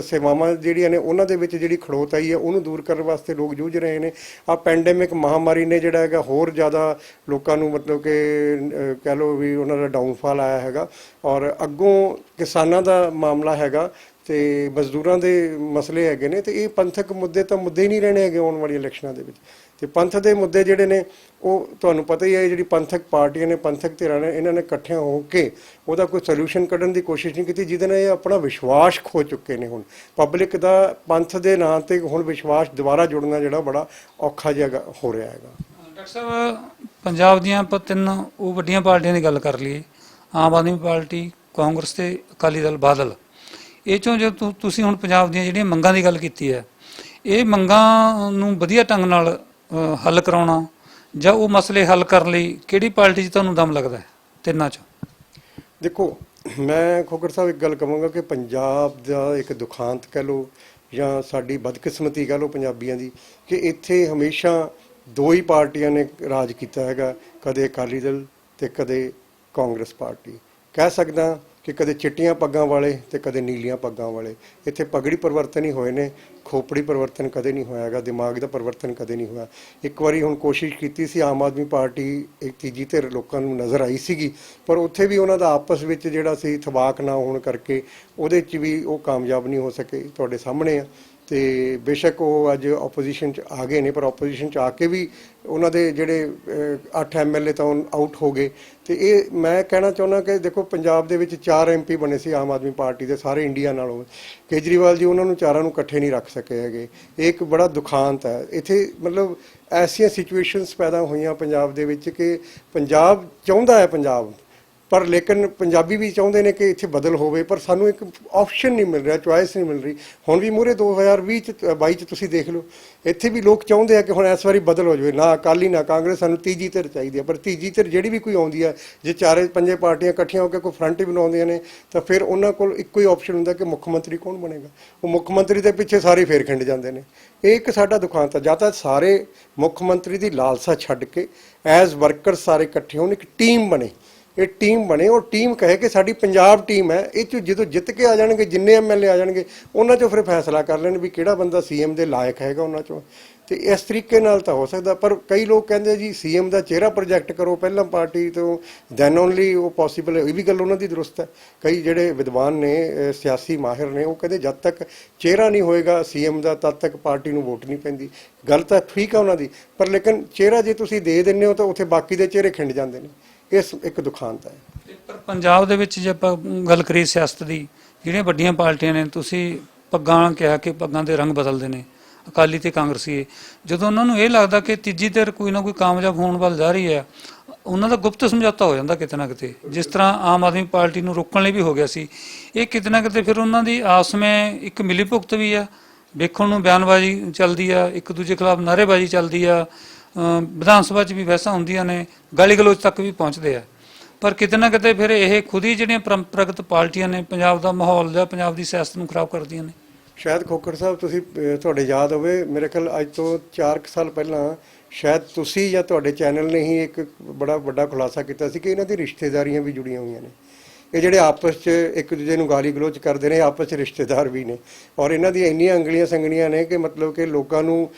ਸੇਵਾਵਾਂ ਜਿਹੜੀਆਂ ਨੇ ਉਹਨਾਂ ਦੇ ਵਿੱਚ ਜਿਹੜੀ ਖੜੋਤ ਆਈ ਹੈ ਉਹਨੂੰ ਦੂਰ ਕਰਨ ਵਾਸਤੇ ਲੋਕ ਜੂਝ ਰਹੇ ਨੇ। ਆਹ ਪੈਂਡੇਮਿਕ ਮਹਾਮਾਰੀ ਨੇ ਜਿਹੜਾ ਹੈਗਾ ਹੋਰ ਜ਼ਿਆਦਾ ਲੋਕਾਂ ਨੂੰ ਮਤਲਬ ਕਿ ਕਹਿ ਲਓ ਵੀ ਉਹਨਾਂ ਦਾ ਡਾਊਨਫਾਲ ਆਇਆ ਹੈਗਾ। ਔਰ ਅੱਗੋਂ ਕਿਸਾਨਾਂ ਦਾ ਮਾਮਲਾ ਹੈਗਾ ਤੇ ਮਜ਼ਦੂਰਾਂ ਦੇ ਮਸਲੇ ਹੈਗੇ ਨੇ। ਤੇ ਇਹ ਪੰਥਕ ਮੁੱਦੇ ਤਾਂ ਮੁੱਦੇ ਹੀ ਨਹੀਂ ਰਹਿਣੇ ਹੈਗੇ ਆਉਣ ਵਾਲੀ ਇਲੈਕਸ਼ਨਾਂ ਦੇ ਵਿੱਚ। ਤੇ ਪੰਥ ਦੇ ਮੁੱਦੇ ਜਿਹੜੇ ਨੇ ਉਹ ਤੁਹਾਨੂੰ ਪਤਾ ਹੀ ਹੈ, ਜਿਹੜੀ ਪੰਥਕ ਪਾਰਟੀਆਂ ਨੇ, ਪੰਥਕ ਧਿਰਾਂ ਨੇ, ਇਹਨਾਂ ਨੇ ਇਕੱਠਿਆਂ ਹੋ ਕੇ ਉਹਦਾ ਕੋਈ ਸੋਲੂਸ਼ਨ ਕੱਢਣ ਦੀ ਕੋਸ਼ਿਸ਼ ਨਹੀਂ ਕੀਤੀ, ਜਿਹਦੇ ਨਾਲ ਇਹ ਆਪਣਾ ਵਿਸ਼ਵਾਸ ਖੋ ਚੁੱਕੇ ਨੇ। ਹੁਣ ਪਬਲਿਕ ਦਾ ਪੰਥ ਦੇ ਨਾਂ ਤੇ ਹੁਣ ਵਿਸ਼ਵਾਸ ਦੁਬਾਰਾ ਜੁੜਨਾ ਜਿਹੜਾ ਬੜਾ ਔਖਾ ਜਿਹਾ ਹੋ ਰਿਹਾ ਹੈਗਾ। ਡਾਕਟਰ ਸਾਹਿਬ, ਪੰਜਾਬ ਦੀਆਂ ਆਪਾਂ 3 ਉਹ ਵੱਡੀਆਂ ਪਾਰਟੀਆਂ ਦੀ ਗੱਲ ਕਰ ਲਈਏ, ਆਮ ਆਦਮੀ ਪਾਰਟੀ, ਕਾਂਗਰਸ ਤੇ ਅਕਾਲੀ ਦਲ, ਬਾਦਲ। ਇਹ ਚੋਂ ਜੇ ਤੁਸੀਂ ਹੁਣ ਪੰਜਾਬ ਦੀਆਂ ਜਿਹੜੀਆਂ ਮੰਗਾਂ ਦੀ ਗੱਲ ਕੀਤੀ ਹੈ, ਇਹ ਮੰਗਾਂ ਨੂੰ ਵਧੀਆ ਢੰਗ ਨਾਲ ਹੱਲ ਕਰਾਉਣਾ ਜਾਂ ਉਹ ਮਸਲੇ ਹੱਲ ਕਰਨ ਲਈ ਕਿਹੜੀ ਪਾਰਟੀ 'ਚ ਤੁਹਾਨੂੰ ਦਮ ਲੱਗਦਾ ਹੈ ਤਿੰਨਾਂ 'ਚ? ਦੇਖੋ, ਮੈਂ ਖੋਖਰ ਸਾਹਿਬ ਇੱਕ ਗੱਲ ਕਹਾਂਗਾ ਕਿ ਪੰਜਾਬ ਦਾ ਇੱਕ ਦੁਖਾਂਤ ਕਹਿ ਲਓ ਜਾਂ ਸਾਡੀ ਬਦਕਿਸਮਤੀ ਕਹਿ ਲਓ ਪੰਜਾਬੀਆਂ ਦੀ, ਕਿ ਇੱਥੇ ਹਮੇਸ਼ਾ 2 ਹੀ ਪਾਰਟੀਆਂ ਨੇ ਰਾਜ ਕੀਤਾ ਹੈਗਾ, ਕਦੇ ਅਕਾਲੀ ਦਲ ਤੇ ਕਦੇ ਕਾਂਗਰਸ ਪਾਰਟੀ। ਕਹਿ ਸਕਦਾ ਕਿ ਕਦੇ ਚਿੱਟੀਆਂ ਪੱਗਾਂ ਵਾਲੇ ਤੇ ਕਦੇ ਨੀਲੀਆਂ ਪੱਗਾਂ ਵਾਲੇ। ਇੱਥੇ ਪਗੜੀ ਪਰਿਵਰਤਨ ਹੀ ਹੋਏ ਨੇ, ਖੋਪੜੀ ਪਰਿਵਰਤਨ ਕਦੇ ਨਹੀਂ ਹੋਇਆ ਹੈਗਾ, ਦਿਮਾਗ ਦਾ ਪਰਿਵਰਤਨ ਕਦੇ ਨਹੀਂ ਹੋਇਆ। ਇੱਕ ਵਾਰੀ ਹੁਣ ਕੋਸ਼ਿਸ਼ ਕੀਤੀ ਸੀ ਆਮ ਆਦਮੀ ਪਾਰਟੀ, ਇੱਕ ਤੀਜੀ ਧਿਰ ਲੋਕਾਂ ਨੂੰ ਨਜ਼ਰ ਆਈ ਸੀਗੀ, ਪਰ ਉੱਥੇ ਵੀ ਉਹਨਾਂ ਦਾ ਆਪਸ ਵਿੱਚ ਜਿਹੜਾ ਸੀ ਥਵਾਕ ਨਾ ਹੋਣ ਕਰਕੇ ਉਹਦੇ 'ਚ ਵੀ ਉਹ ਕਾਮਯਾਬ ਨਹੀਂ ਹੋ ਸਕੇ। ਤੁਹਾਡੇ ਸਾਹਮਣੇ ਆ। ਤੇ ਬੇਸ਼ੱਕ ਉਹ ਅੱਜ ਆਪੋਜੀਸ਼ਨ 'ਚ ਆ ਗਏ ਨੇ, ਪਰ ਆਪੋਜੀਸ਼ਨ 'ਚ ਆ ਕੇ ਵੀ ਉਹਨਾਂ ਦੇ ਜਿਹੜੇ 8 MLA ਤਾਂ ਆਊਟ ਹੋ ਗਏ। ਤੇ ਇਹ ਮੈਂ ਕਹਿਣਾ ਚਾਹੁੰਦਾ ਕਿ ਦੇਖੋ, ਪੰਜਾਬ ਦੇ ਵਿੱਚ 4 MP ਬਣੇ ਸੀ ਆਮ ਆਦਮੀ ਪਾਰਟੀ ਦੇ, ਸਾਰੇ ਇੰਡੀਆ ਨਾਲੋਂ। ਕੇਜਰੀਵਾਲ ਜੀ ਉਹਨਾਂ ਨੂੰ ਚਾਰਾਂ ਨੂੰ ਇਕੱਠੇ ਨਹੀਂ ਰੱਖ ਸਕੇ ਹੈਗੇ। ਇਹ ਇੱਕ ਬੜਾ ਦੁਖਾਂਤ ਹੈ। ਇੱਥੇ ਮਤਲਬ ਐਸੀਆਂ ਸਿਚੁਏਸ਼ਨਸ ਪੈਦਾ ਹੋਈਆਂ ਪੰਜਾਬ ਦੇ ਵਿੱਚ ਕਿ ਪੰਜਾਬ ਚਾਹੁੰਦਾ ਹੈ ਪੰਜਾਬ, ਪਰ ਲੇਕਿਨ ਪੰਜਾਬੀ ਵੀ ਚਾਹੁੰਦੇ ਨੇ ਕਿ ਇੱਥੇ ਬਦਲ ਹੋਵੇ, ਪਰ ਸਾਨੂੰ ਇੱਕ ਆਪਸ਼ਨ ਨਹੀਂ ਮਿਲ ਰਿਹਾ, ਚੁਆਇਸ ਨਹੀਂ ਮਿਲ ਰਹੀ। ਹੁਣ ਵੀ ਮੂਹਰੇ 2022 ਚ ਤੁਸੀਂ ਦੇਖ ਲਓ, ਇੱਥੇ ਵੀ ਲੋਕ ਚਾਹੁੰਦੇ ਆ ਕਿ ਹੁਣ ਇਸ ਵਾਰੀ ਬਦਲ ਹੋ ਜਾਵੇ, ਨਾ ਅਕਾਲੀ ਨਾ ਕਾਂਗਰਸ, ਸਾਨੂੰ ਤੀਜੀ ਧਿਰ ਚਾਹੀਦੀ ਹੈ। ਪਰ ਤੀਜੀ ਧਿਰ ਜਿਹੜੀ ਵੀ ਕੋਈ ਆਉਂਦੀ ਹੈ, ਜੇ 4-5 ਪਾਰਟੀਆਂ ਇਕੱਠੀਆਂ ਹੋ ਕੇ ਕੋਈ ਫਰੰਟ ਬਣਾਉਂਦੀਆਂ ਨੇ, ਤਾਂ ਫਿਰ ਉਹਨਾਂ ਕੋਲ ਇੱਕੋ ਹੀ ਆਪਸ਼ਨ ਹੁੰਦਾ ਕਿ ਮੁੱਖ ਮੰਤਰੀ ਕੌਣ ਬਣੇਗਾ। ਉਹ ਮੁੱਖ ਮੰਤਰੀ ਦੇ ਪਿੱਛੇ ਸਾਰੇ ਫੇਰ ਖਿੰਡ ਜਾਂਦੇ ਨੇ। ਇਹ ਇੱਕ ਸਾਡਾ ਦੁਖਾਂਤ ਹੈ। ਜਾਂ ਤਾਂ ਸਾਰੇ ਮੁੱਖ ਮੰਤਰੀ ਦੀ ਲਾਲਸਾ ਛੱਡ ਕੇ ਐਜ਼ ਵਰਕਰ ਸਾਰੇ ਇਕੱਠੇ ਹੋਣ, ਇੱਕ ਟੀਮ ਬਣੇ। ਇਹ ਟੀਮ ਬਣੇ, ਉਹ ਟੀਮ ਕਹੇ ਕਿ ਸਾਡੀ ਪੰਜਾਬ ਟੀਮ ਹੈ। ਇਹ 'ਚ ਜਦੋਂ ਜਿੱਤ ਕੇ ਆ ਜਾਣਗੇ, ਜਿੰਨੇ MLA ਆ ਜਾਣਗੇ, ਉਹਨਾਂ 'ਚੋਂ ਫਿਰ ਫੈਸਲਾ ਕਰ ਲੈਣ ਵੀ ਕਿਹੜਾ ਬੰਦਾ CM ਦੇ ਲਾਇਕ ਹੈਗਾ ਉਹਨਾਂ 'ਚੋਂ। ਤੇ ਇਸ ਤਰੀਕੇ ਨਾਲ ਤਾਂ ਹੋ ਸਕਦਾ। ਪਰ ਕਈ ਲੋਕ ਕਹਿੰਦੇ ਜੀ CM ਦਾ ਚਿਹਰਾ ਪ੍ਰੋਜੈਕਟ ਕਰੋ ਪਹਿਲਾਂ ਪਾਰਟੀ ਤੋਂ, ਦੈਨ ਓਨਲੀ ਉਹ ਪੋਸੀਬਲ ਹੈ। ਇਹ ਵੀ ਗੱਲ ਉਹਨਾਂ ਦੀ ਦਰੁਸਤ ਹੈ। ਕਈ ਜਿਹੜੇ ਵਿਦਵਾਨ ਨੇ, ਸਿਆਸੀ ਮਾਹਿਰ ਨੇ, ਉਹ ਕਹਿੰਦੇ ਜਦ ਤੱਕ ਚਿਹਰਾ ਨਹੀਂ ਹੋਏਗਾ CM ਦਾ, ਤਦ ਤੱਕ ਪਾਰਟੀ ਨੂੰ ਵੋਟ ਨਹੀਂ ਪੈਂਦੀ। ਗੱਲ ਤਾਂ ਠੀਕ ਆ ਉਹਨਾਂ ਦੀ, ਪਰ ਲੇਕਿਨ ਚਿਹਰਾ ਜੇ ਤੁਸੀਂ ਦੇ ਦਿੰਦੇ ਹੋ ਤਾਂ ਉੱਥੇ ਬਾਕੀ ਦੇ ਚਿਹਰੇ ਖਿੰਡ ਜਾਂਦੇ ਨੇ। ਇਸ ਇੱਕ ਦੁਖਾਂਤ ਹੈ। ਪਰ ਪੰਜਾਬ ਦੇ ਵਿੱਚ ਜੇ ਆਪਾਂ ਗੱਲ ਕਰੀਏ ਸਿਆਸਤ ਦੀ, ਜਿਹੜੀਆਂ ਵੱਡੀਆਂ ਪਾਰਟੀਆਂ ਨੇ, ਤੁਸੀਂ ਪੱਗਾਂ ਕਿਹਾ ਕਿ ਪੱਗਾਂ ਦੇ ਰੰਗ ਬਦਲਦੇ ਨੇ, ਅਕਾਲੀ ਤੇ ਕਾਂਗਰਸੀ। ਜਦੋਂ ਉਹਨਾਂ ਨੂੰ ਇਹ ਲੱਗਦਾ ਕਿ ਤੀਜੀ ਧਿਰ ਕੋਈ ਨਾ ਕੋਈ ਕਾਮਯਾਬ ਹੋਣ ਵੱਲ ਜਾ ਰਹੀ ਹੈ, ਉਹਨਾਂ ਦਾ ਗੁਪਤ ਸਮਝੌਤਾ ਹੋ ਜਾਂਦਾ ਕਿਤੇ ਨਾ ਕਿਤੇ, ਜਿਸ ਤਰ੍ਹਾਂ ਆਮ ਆਦਮੀ ਪਾਰਟੀ ਨੂੰ ਰੋਕਣ ਲਈ ਵੀ ਹੋ ਗਿਆ ਸੀ। ਇਹ ਕਿਤੇ ਨਾ ਕਿਤੇ ਫਿਰ ਉਹਨਾਂ ਦੀ ਆਪਸ ਵਿੱਚ ਇੱਕ ਮਿਲੀ ਭੁਗਤ ਵੀ ਆ, ਵੇਖਣ ਨੂੰ ਬਿਆਨਬਾਜ਼ੀ ਚੱਲਦੀ ਆ, ਇੱਕ ਦੂਜੇ ਖਿਲਾਫ ਨਾਅਰੇਬਾਜ਼ੀ ਚੱਲਦੀ ਆ, ਵਿਧਾਨ ਸਭਾ 'ਚ ਵੀ ਬਹਿਸਾਂ ਹੁੰਦੀਆਂ ਨੇ, ਗਾਲੀ ਗਲੋਚ ਤੱਕ ਵੀ ਪਹੁੰਚਦੇ ਆ। ਪਰ ਕਿਤੇ ਨਾ ਕਿਤੇ ਫਿਰ ਇਹ ਖੁਦ ਹੀ ਜਿਹੜੀਆਂ ਪਰੰਪਰਾਗਤ ਪਾਰਟੀਆਂ ਨੇ, ਪੰਜਾਬ ਦਾ ਮਾਹੌਲ ਜਾਂ ਪੰਜਾਬ ਦੀ ਸਿਆਸਤ ਨੂੰ ਖਰਾਬ ਕਰਦੀਆਂ ਨੇ। ਸ਼ਾਇਦ ਖੋਖਰ ਸਾਹਿਬ ਤੁਸੀਂ ਤੁਹਾਡੇ ਯਾਦ ਹੋਵੇ, ਮੇਰੇ ਖਿਆਲ ਅੱਜ ਤੋਂ 4 ਸਾਲ ਪਹਿਲਾਂ ਸ਼ਾਇਦ ਤੁਸੀਂ ਜਾਂ ਤੁਹਾਡੇ ਚੈਨਲ ਨੇ ਹੀ ਇੱਕ ਬੜਾ ਵੱਡਾ ਖੁਲਾਸਾ ਕੀਤਾ ਸੀ ਕਿ ਇਹਨਾਂ ਦੀ ਰਿਸ਼ਤੇਦਾਰੀਆਂ ਵੀ ਜੁੜੀਆਂ ਹੋਈਆਂ ਨੇ। ਇਹ ਜਿਹੜੇ ਆਪਸ 'ਚ ਇੱਕ ਦੂਜੇ ਨੂੰ ਗਾਲੀ ਗਲੋਚ ਕਰਦੇ ਨੇ, ਆਪਸ 'ਚ ਰਿਸ਼ਤੇਦਾਰ ਵੀ ਨੇ। ਔਰ ਇਹਨਾਂ ਦੀਆਂ ਇੰਨੀਆਂ ਅੰਗਲੀਆਂ ਸੰਗਲੀਆਂ ਨੇ ਕਿ ਮਤਲਬ ਕਿ ਲੋਕਾਂ ਨੂੰ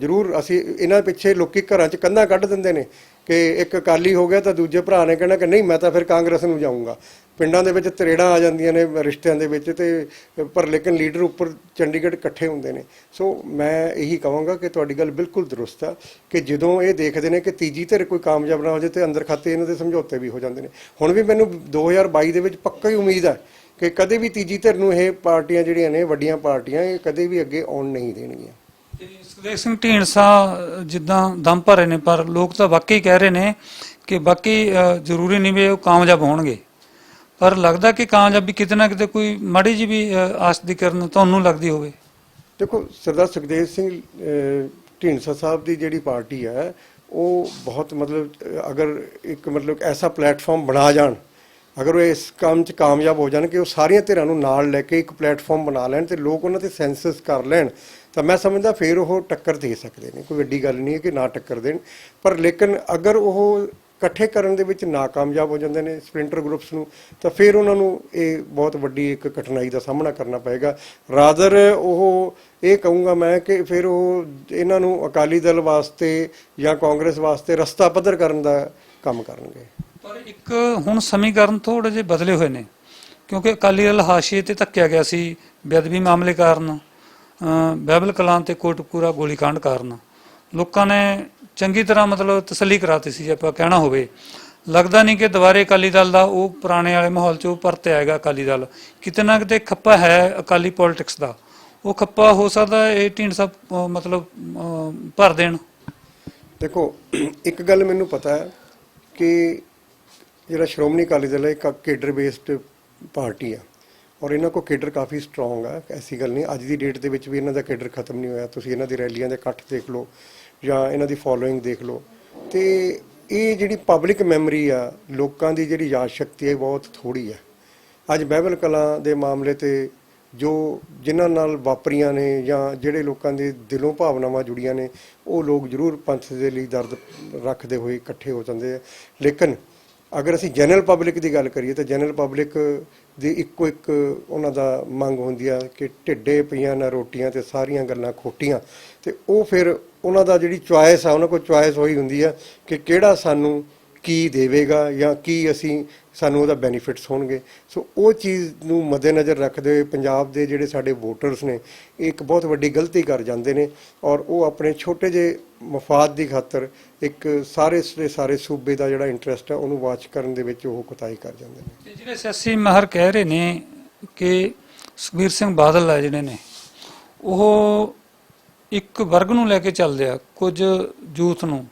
ਜ਼ਰੂਰ, ਅਸੀਂ ਇਹਨਾਂ ਪਿੱਛੇ ਲੋਕੀ ਘਰਾਂ 'ਚ ਕੰਧਾਂ ਕੱਢ ਦਿੰਦੇ ਨੇ ਕਿ ਇੱਕ ਅਕਾਲੀ ਹੋ ਗਿਆ ਤਾਂ ਦੂਜੇ ਭਰਾ ਨੇ ਕਹਿਣਾ ਕਿ ਨਹੀਂ ਮੈਂ ਤਾਂ ਫਿਰ ਕਾਂਗਰਸ ਨੂੰ ਜਾਊਂਗਾ। ਪਿੰਡਾਂ ਦੇ ਵਿੱਚ ਤਰੇੜਾਂ ਆ ਜਾਂਦੀਆਂ ਨੇ ਰਿਸ਼ਤਿਆਂ ਦੇ ਵਿੱਚ, ਤੇ ਪਰ ਲੇਕਿਨ ਲੀਡਰ ਉੱਪਰ ਚੰਡੀਗੜ੍ਹ ਇਕੱਠੇ ਹੁੰਦੇ ਨੇ। ਸੋ ਮੈਂ ਇਹੀ ਕਹਾਂਗਾ ਕਿ ਤੁਹਾਡੀ ਗੱਲ ਬਿਲਕੁਲ ਦਰੁਸਤ ਆ ਕਿ ਜਦੋਂ ਇਹ ਦੇਖਦੇ ਨੇ ਕਿ ਤੀਜੀ ਧਿਰ ਕੋਈ ਕਾਮਯਾਬ ਨਾ ਹੋ ਜਾਏ ਤੇ ਅੰਦਰ ਖਾਤੇ ਇਹਨਾਂ ਦੇ ਸਮਝੌਤੇ ਵੀ ਹੋ ਜਾਂਦੇ ਨੇ। ਹੁਣ ਵੀ ਮੈਨੂੰ 2022 ਦੇ ਵਿੱਚ ਪੱਕਾ ਹੀ ਉਮੀਦ ਹੈ ਕਿ ਕਦੇ ਵੀ ਤੀਜੀ ਧਿਰ ਨੂੰ ਇਹ ਪਾਰਟੀਆਂ ਜਿਹੜੀਆਂ ਨੇ ਵੱਡੀਆਂ ਪਾਰਟੀਆਂ ਇਹ ਕਦੇ ਵੀ ਅੱਗੇ ਆਉਣ ਨਹੀਂ ਦੇਣਗੀਆਂ। ਸੁਖਦੇਵ ਸਿੰਘ ਢੀਂਡਸਾ ਜਿੱਦਾਂ ਦਮ ਭਰ ਰਹੇ ਨੇ, ਪਰ ਲੋਕ ਤਾਂ ਵਾਕਈ ਕਹਿ ਰਹੇ ਨੇ ਕਿ ਬਾਕੀ ਜ਼ਰੂਰੀ ਨਹੀਂ ਵੀ ਉਹ ਕਾਮਯਾਬ ਹੋਣਗੇ, ਪਰ ਲੱਗਦਾ ਕਿ ਕਾਮਯਾਬੀ ਕਿਤੇ ਨਾ ਕਿਤੇ ਕੋਈ ਮਾੜੀ ਜਿਹੀ ਵੀ ਆਸ ਦੀ ਕਿਰਨ ਤੁਹਾਨੂੰ ਲੱਗਦੀ ਹੋਵੇ। ਦੇਖੋ ਸਰਦਾਰ ਸੁਖਦੇਵ ਸਿੰਘ ਢੀਂਡਸਾ ਸਾਹਿਬ ਦੀ ਜਿਹੜੀ ਪਾਰਟੀ ਹੈ ਉਹ ਬਹੁਤ ਅਗਰ ਇੱਕ ਐਸਾ ਪਲੇਟਫਾਰਮ ਬਣਾ ਜਾਣ, ਅਗਰ ਉਹ ਇਸ ਕੰਮ 'ਚ ਕਾਮਯਾਬ ਹੋ ਜਾਣ ਕਿ ਉਹ ਸਾਰੀਆਂ ਧਿਰਾਂ ਨੂੰ ਨਾਲ ਲੈ ਕੇ ਇੱਕ ਪਲੇਟਫਾਰਮ ਬਣਾ ਲੈਣ ਤੇ ਲੋਕ ਉਹਨਾਂ 'ਤੇ ਸੈਂਸਸ ਕਰ ਲੈਣ, ਤਾਂ ਮੈਂ ਸਮਝਦਾ ਫਿਰ ਉਹ ਟੱਕਰ ਦੇ ਸਕਦੇ ਨੇ। ਕੋਈ ਵੱਡੀ ਗੱਲ ਨਹੀਂ ਹੈ ਕਿ ਨਾ ਟੱਕਰ ਦੇਣ, ਪਰ ਲੇਕਿਨ ਅਗਰ ਉਹ ਇਕੱਠੇ ਕਰਨ ਦੇ ਵਿੱਚ ਨਾਕਾਮਯਾਬ ਹੋ ਜਾਂਦੇ ਨੇ ਸਪਲਿੰਟਰ ਗਰੁੱਪਸ ਨੂੰ, ਤਾਂ ਫਿਰ ਉਹਨਾਂ ਨੂੰ ਇਹ ਬਹੁਤ ਵੱਡੀ ਇੱਕ ਕਠਿਨਾਈ ਦਾ ਸਾਹਮਣਾ ਕਰਨਾ ਪਏਗਾ। ਰਾਦਰ ਉਹ ਇਹ ਕਹੂੰਗਾ ਮੈਂ ਕਿ ਫਿਰ ਉਹ ਇਹਨਾਂ ਨੂੰ ਅਕਾਲੀ ਦਲ ਵਾਸਤੇ ਜਾਂ ਕਾਂਗਰਸ ਵਾਸਤੇ ਰਸਤਾ ਪੱਧਰ ਕਰਨ ਦਾ ਕੰਮ ਕਰਨਗੇ। ਪਰ ਇੱਕ ਹੁਣ ਸਮੀਕਰਨ ਥੋੜੇ ਜਿਹੇ ਬਦਲੇ ਹੋਏ ਨੇ, ਕਿਉਂਕਿ ਅਕਾਲੀ ਦਲ ਹਾਸ਼ੀਏ ਤੇ ਧੱਕਿਆ ਗਿਆ ਸੀ ਬੇਅਦਬੀ ਮਾਮਲੇ ਕਾਰਨ, ਬਾਈਬਲ ਕਲਾਂ ਤੇ ਕੋਟਕਪੂਰਾ ਗੋਲੀकांड ਕਾਰਨ। ਲੋਕਾਂ ਨੇ ਚੰਗੀ ਤਰ੍ਹਾਂ ਤਸੱਲੀ ਕਰਾਤੀ ਸੀ, ਜੇ ਆਪਾਂ ਕਹਿਣਾ ਹੋਵੇ। ਲੱਗਦਾ ਨਹੀਂ ਕਿ ਦੁਬਾਰੇ ਅਕਾਲੀ ਦਲ ਦਾ ਉਹ ਪੁਰਾਣੇ ਵਾਲੇ ਮਾਹੌਲ 'ਚ ਉਹ ਪਰਤ ਆਏਗਾ। ਅਕਾਲੀ ਦਲ ਕਿਤੇ ਨਾ ਕਿਤੇ ਖੱਪਾ ਹੈ ਅਕਾਲੀ ਪੋਲਿਟਿਕਸ ਦਾ, ਉਹ ਖੱਪਾ ਹੋ ਸਕਦਾ ਇਹ ਢੀਂਡਸਾ ਭਰ ਦੇਣ। ਦੇਖੋ ਇੱਕ ਗੱਲ ਮੈਨੂੰ ਪਤਾ ਹੈ ਕਿ ਜਿਹੜਾ ਸ਼੍ਰੋਮਣੀ ਅਕਾਲੀ ਦਲ ਹੈ ਇੱਕ ਕੇਡਰ ਬੇਸਡ ਪਾਰਟੀ ਆ, ਔਰ ਇਹਨਾਂ ਕੋਲ ਕੇਡਰ ਕਾਫੀ ਸਟਰੋਂਗ ਆ। ਐਸੀ ਗੱਲ ਨਹੀਂ, ਅੱਜ ਦੀ ਡੇਟ ਦੇ ਵਿੱਚ ਵੀ ਇਹਨਾਂ ਦਾ ਕੇਡਰ ਖਤਮ ਨਹੀਂ ਹੋਇਆ। ਤੁਸੀਂ ਇਹਨਾਂ ਦੀ ਰੈਲੀਆਂ ਦੇ ਇਕੱਠ ਦੇਖ ਲਓ ਜਾਂ ਇਹਨਾਂ ਦੀ ਫੋਲੋਇੰਗ ਦੇਖ ਲਓ, ਤੇ ਇਹ ਜਿਹੜੀ ਪਬਲਿਕ ਮੈਮਰੀ ਆ, ਲੋਕਾਂ ਦੀ ਜਿਹੜੀ ਯਾਦ ਸ਼ਕਤੀ ਹੈ ਬਹੁਤ ਥੋੜ੍ਹੀ ਹੈ। ਅੱਜ ਬਾਈਬਲ ਕਲਾਂ ਦੇ ਮਾਮਲੇ ਤੇ ਜੋ ਜਿਨ੍ਹਾਂ ਨਾਲ ਵਾਪਰੀਆਂ ਨੇ ਜਾਂ ਜਿਹੜੇ ਲੋਕਾਂ ਦੇ ਦਿਲੋਂ ਭਾਵਨਾਵਾਂ ਜੁੜੀਆਂ ਨੇ, ਉਹ ਲੋਕ ਜ਼ਰੂਰ ਪੰਥ ਦੇ ਲਈ ਦਰਦ ਰੱਖਦੇ ਹੋਏ ਇਕੱਠੇ ਹੋ ਜਾਂਦੇ ਆ। ਲੇਕਿਨ ਅਗਰ ਅਸੀਂ ਜਨਰਲ ਪਬਲਿਕ ਦੀ ਗੱਲ ਕਰੀਏ ਤਾਂ ਜਨਰਲ ਪਬਲਿਕ ਦੀ ਇੱਕੋ ਇੱਕ ਉਹਨਾਂ ਦਾ ਮੰਗ ਹੁੰਦੀ ਆ ਕਿ ਢਿੱਡੇ ਪਈਆਂ ਨਾ ਰੋਟੀਆਂ ਤੇ ਸਾਰੀਆਂ ਗੱਲਾਂ ਖੋਟੀਆਂ। ਤੇ ਉਹ ਫਿਰ ਉਹਨਾਂ ਦਾ ਜਿਹੜੀ ਚੁਆਇਸ ਆ, ਉਹਨਾਂ ਕੋਲ ਚੁਆਇਸ ਹੋਈ ਹੁੰਦੀ ਆ ਕਿ ਕਿਹੜਾ ਸਾਨੂੰ ਕੀ ਦੇਵੇਗਾ ਜਾਂ ਕੀ ਸਾਨੂੰ ਉਹਦਾ ਬੈਨੀਫਿਟਸ ਹੋਣਗੇ। ਸੋ ਉਹ ਚੀਜ਼ ਨੂੰ ਮੱਦੇਨਜ਼ਰ ਰੱਖਦੇ ਹੋਏ ਪੰਜਾਬ ਦੇ ਜਿਹੜੇ ਸਾਡੇ ਵੋਟਰਸ ਨੇ ਇਹ ਇੱਕ ਬਹੁਤ ਵੱਡੀ ਗਲਤੀ ਕਰ ਜਾਂਦੇ ਨੇ, ਔਰ ਉਹ ਆਪਣੇ ਛੋਟੇ ਜਿਹੇ ਮਫਾਦ ਦੀ ਖਾਤਰ ਇੱਕ ਸਾਰੇ ਸੂਬੇ ਦਾ ਜਿਹੜਾ ਇੰਟਰਸਟ ਹੈ ਉਹਨੂੰ ਵਾਚ ਕਰਨ ਦੇ ਵਿੱਚ ਉਹ ਕੁਤਾਹੀ ਕਰ ਜਾਂਦੇ ਨੇ। ਜਿਹੜੇ ਸਿਆਸੀ ਮਾਹਰ ਕਹਿ ਰਹੇ ਨੇ ਕਿ ਸੁਖਬੀਰ ਸਿੰਘ ਬਾਦਲ ਹੈ ਜਿਹੜੇ ਨੇ ਉਹ ਇੱਕ ਵਰਗ ਨੂੰ ਲੈ ਕੇ ਚੱਲਦੇ ਆ, ਕੁਝ ਯੂਥ ਨੂੰ,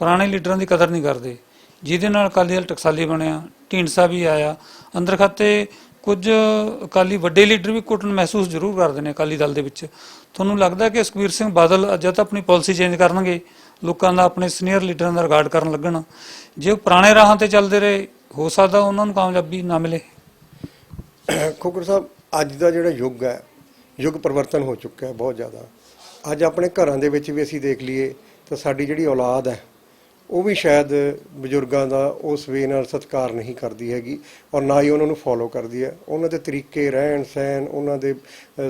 ਪੁਰਾਣੇ ਲੀਡਰਾਂ ਦੀ ਕਦਰ ਨਹੀਂ ਕਰਦੇ, ਜਿਹਦੇ ਨਾਲ ਅਕਾਲੀ ਦਲ ਟਕਸਾਲੀ ਬਣਿਆ। ਢੀਂਡਸਾ ਵੀ ਆਇਆ ਅੰਦਰ ਖਾਤੇ, ਕੁਝ ਅਕਾਲੀ ਵੱਡੇ ਲੀਡਰ ਵੀ ਘੁੱਟਣ ਮਹਿਸੂਸ ਜ਼ਰੂਰ ਕਰਦੇ ਨੇ ਅਕਾਲੀ ਦਲ ਦੇ ਵਿੱਚ। ਤੁਹਾਨੂੰ ਲੱਗਦਾ ਕਿ ਸੁਖਬੀਰ ਸਿੰਘ ਬਾਦਲ ਜਦ ਆਪਣੀ ਪਾਲਿਸੀ ਚੇਂਜ ਕਰਨਗੇ, ਲੋਕਾਂ ਦਾ ਆਪਣੇ ਸੀਨੀਅਰ ਲੀਡਰਾਂ ਦਾ ਰਿਗਾਰਡ ਕਰਨ ਲੱਗਣ, ਜੇ ਉਹ ਪੁਰਾਣੇ ਰਾਹਾਂ ਤੇ ਚੱਲਦੇ ਰਹੇ ਹੋ ਸਕਦਾ ਉਹਨਾਂ ਨੂੰ ਕਾਮਯਾਬੀ ਨਾ ਮਿਲੇ? ਖੋਖਰ ਸਾਹਿਬ, ਅੱਜ ਦਾ ਜਿਹੜਾ ਯੁੱਗ ਹੈ, ਯੁੱਗ ਪਰਿਵਰਤਨ ਹੋ ਚੁੱਕਾ ਹੈ ਬਹੁਤ ਜ਼ਿਆਦਾ। ਅੱਜ ਆਪਣੇ ਘਰਾਂ ਦੇ ਵਿੱਚ ਵੀ ਅਸੀਂ ਦੇਖ ਲਈਏ ਤਾਂ ਸਾਡੀ ਜਿਹੜੀ ਔਲਾਦ ਹੈ ਉਹ ਵੀ ਸ਼ਾਇਦ ਬਜ਼ੁਰਗਾਂ ਦਾ ਉਸ ਵੇ ਨਾਲ ਸਤਿਕਾਰ ਨਹੀਂ ਕਰਦੀ ਹੈਗੀ, ਔਰ ਨਾ ਹੀ ਉਹਨਾਂ ਨੂੰ ਫੋਲੋ ਕਰਦੀ ਹੈ। ਉਹਨਾਂ ਦੇ ਤਰੀਕੇ ਰਹਿਣ ਸਹਿਣ, ਉਹਨਾਂ ਦੇ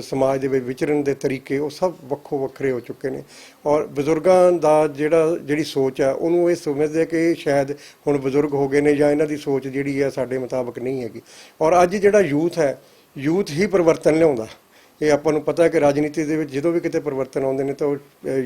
ਸਮਾਜ ਦੇ ਵਿੱਚ ਵਿਚਰਨ ਦੇ ਤਰੀਕੇ ਉਹ ਸਭ ਵੱਖੋ ਵੱਖਰੇ ਹੋ ਚੁੱਕੇ ਨੇ। ਔਰ ਬਜ਼ੁਰਗਾਂ ਦਾ ਜਿਹੜੀ ਸੋਚ ਹੈ ਉਹਨੂੰ ਇਹ ਸਮਝਦੇ ਕਿ ਸ਼ਾਇਦ ਹੁਣ ਬਜ਼ੁਰਗ ਹੋ ਗਏ ਨੇ ਜਾਂ ਇਹਨਾਂ ਦੀ ਸੋਚ ਜਿਹੜੀ ਹੈ ਸਾਡੇ ਮੁਤਾਬਕ ਨਹੀਂ ਹੈਗੀ। ਔਰ ਅੱਜ ਜਿਹੜਾ ਯੂਥ ਹੈ, ਯੂਥ ਹੀ ਪਰਿਵਰਤਨ ਲਿਆਉਂਦਾ। ਇਹ ਆਪਾਂ ਨੂੰ ਪਤਾ ਹੈ ਕਿ ਰਾਜਨੀਤੀ ਦੇ ਵਿੱਚ ਜਦੋਂ ਵੀ ਕਿਤੇ ਪਰਿਵਰਤਨ ਆਉਂਦੇ ਨੇ ਤਾਂ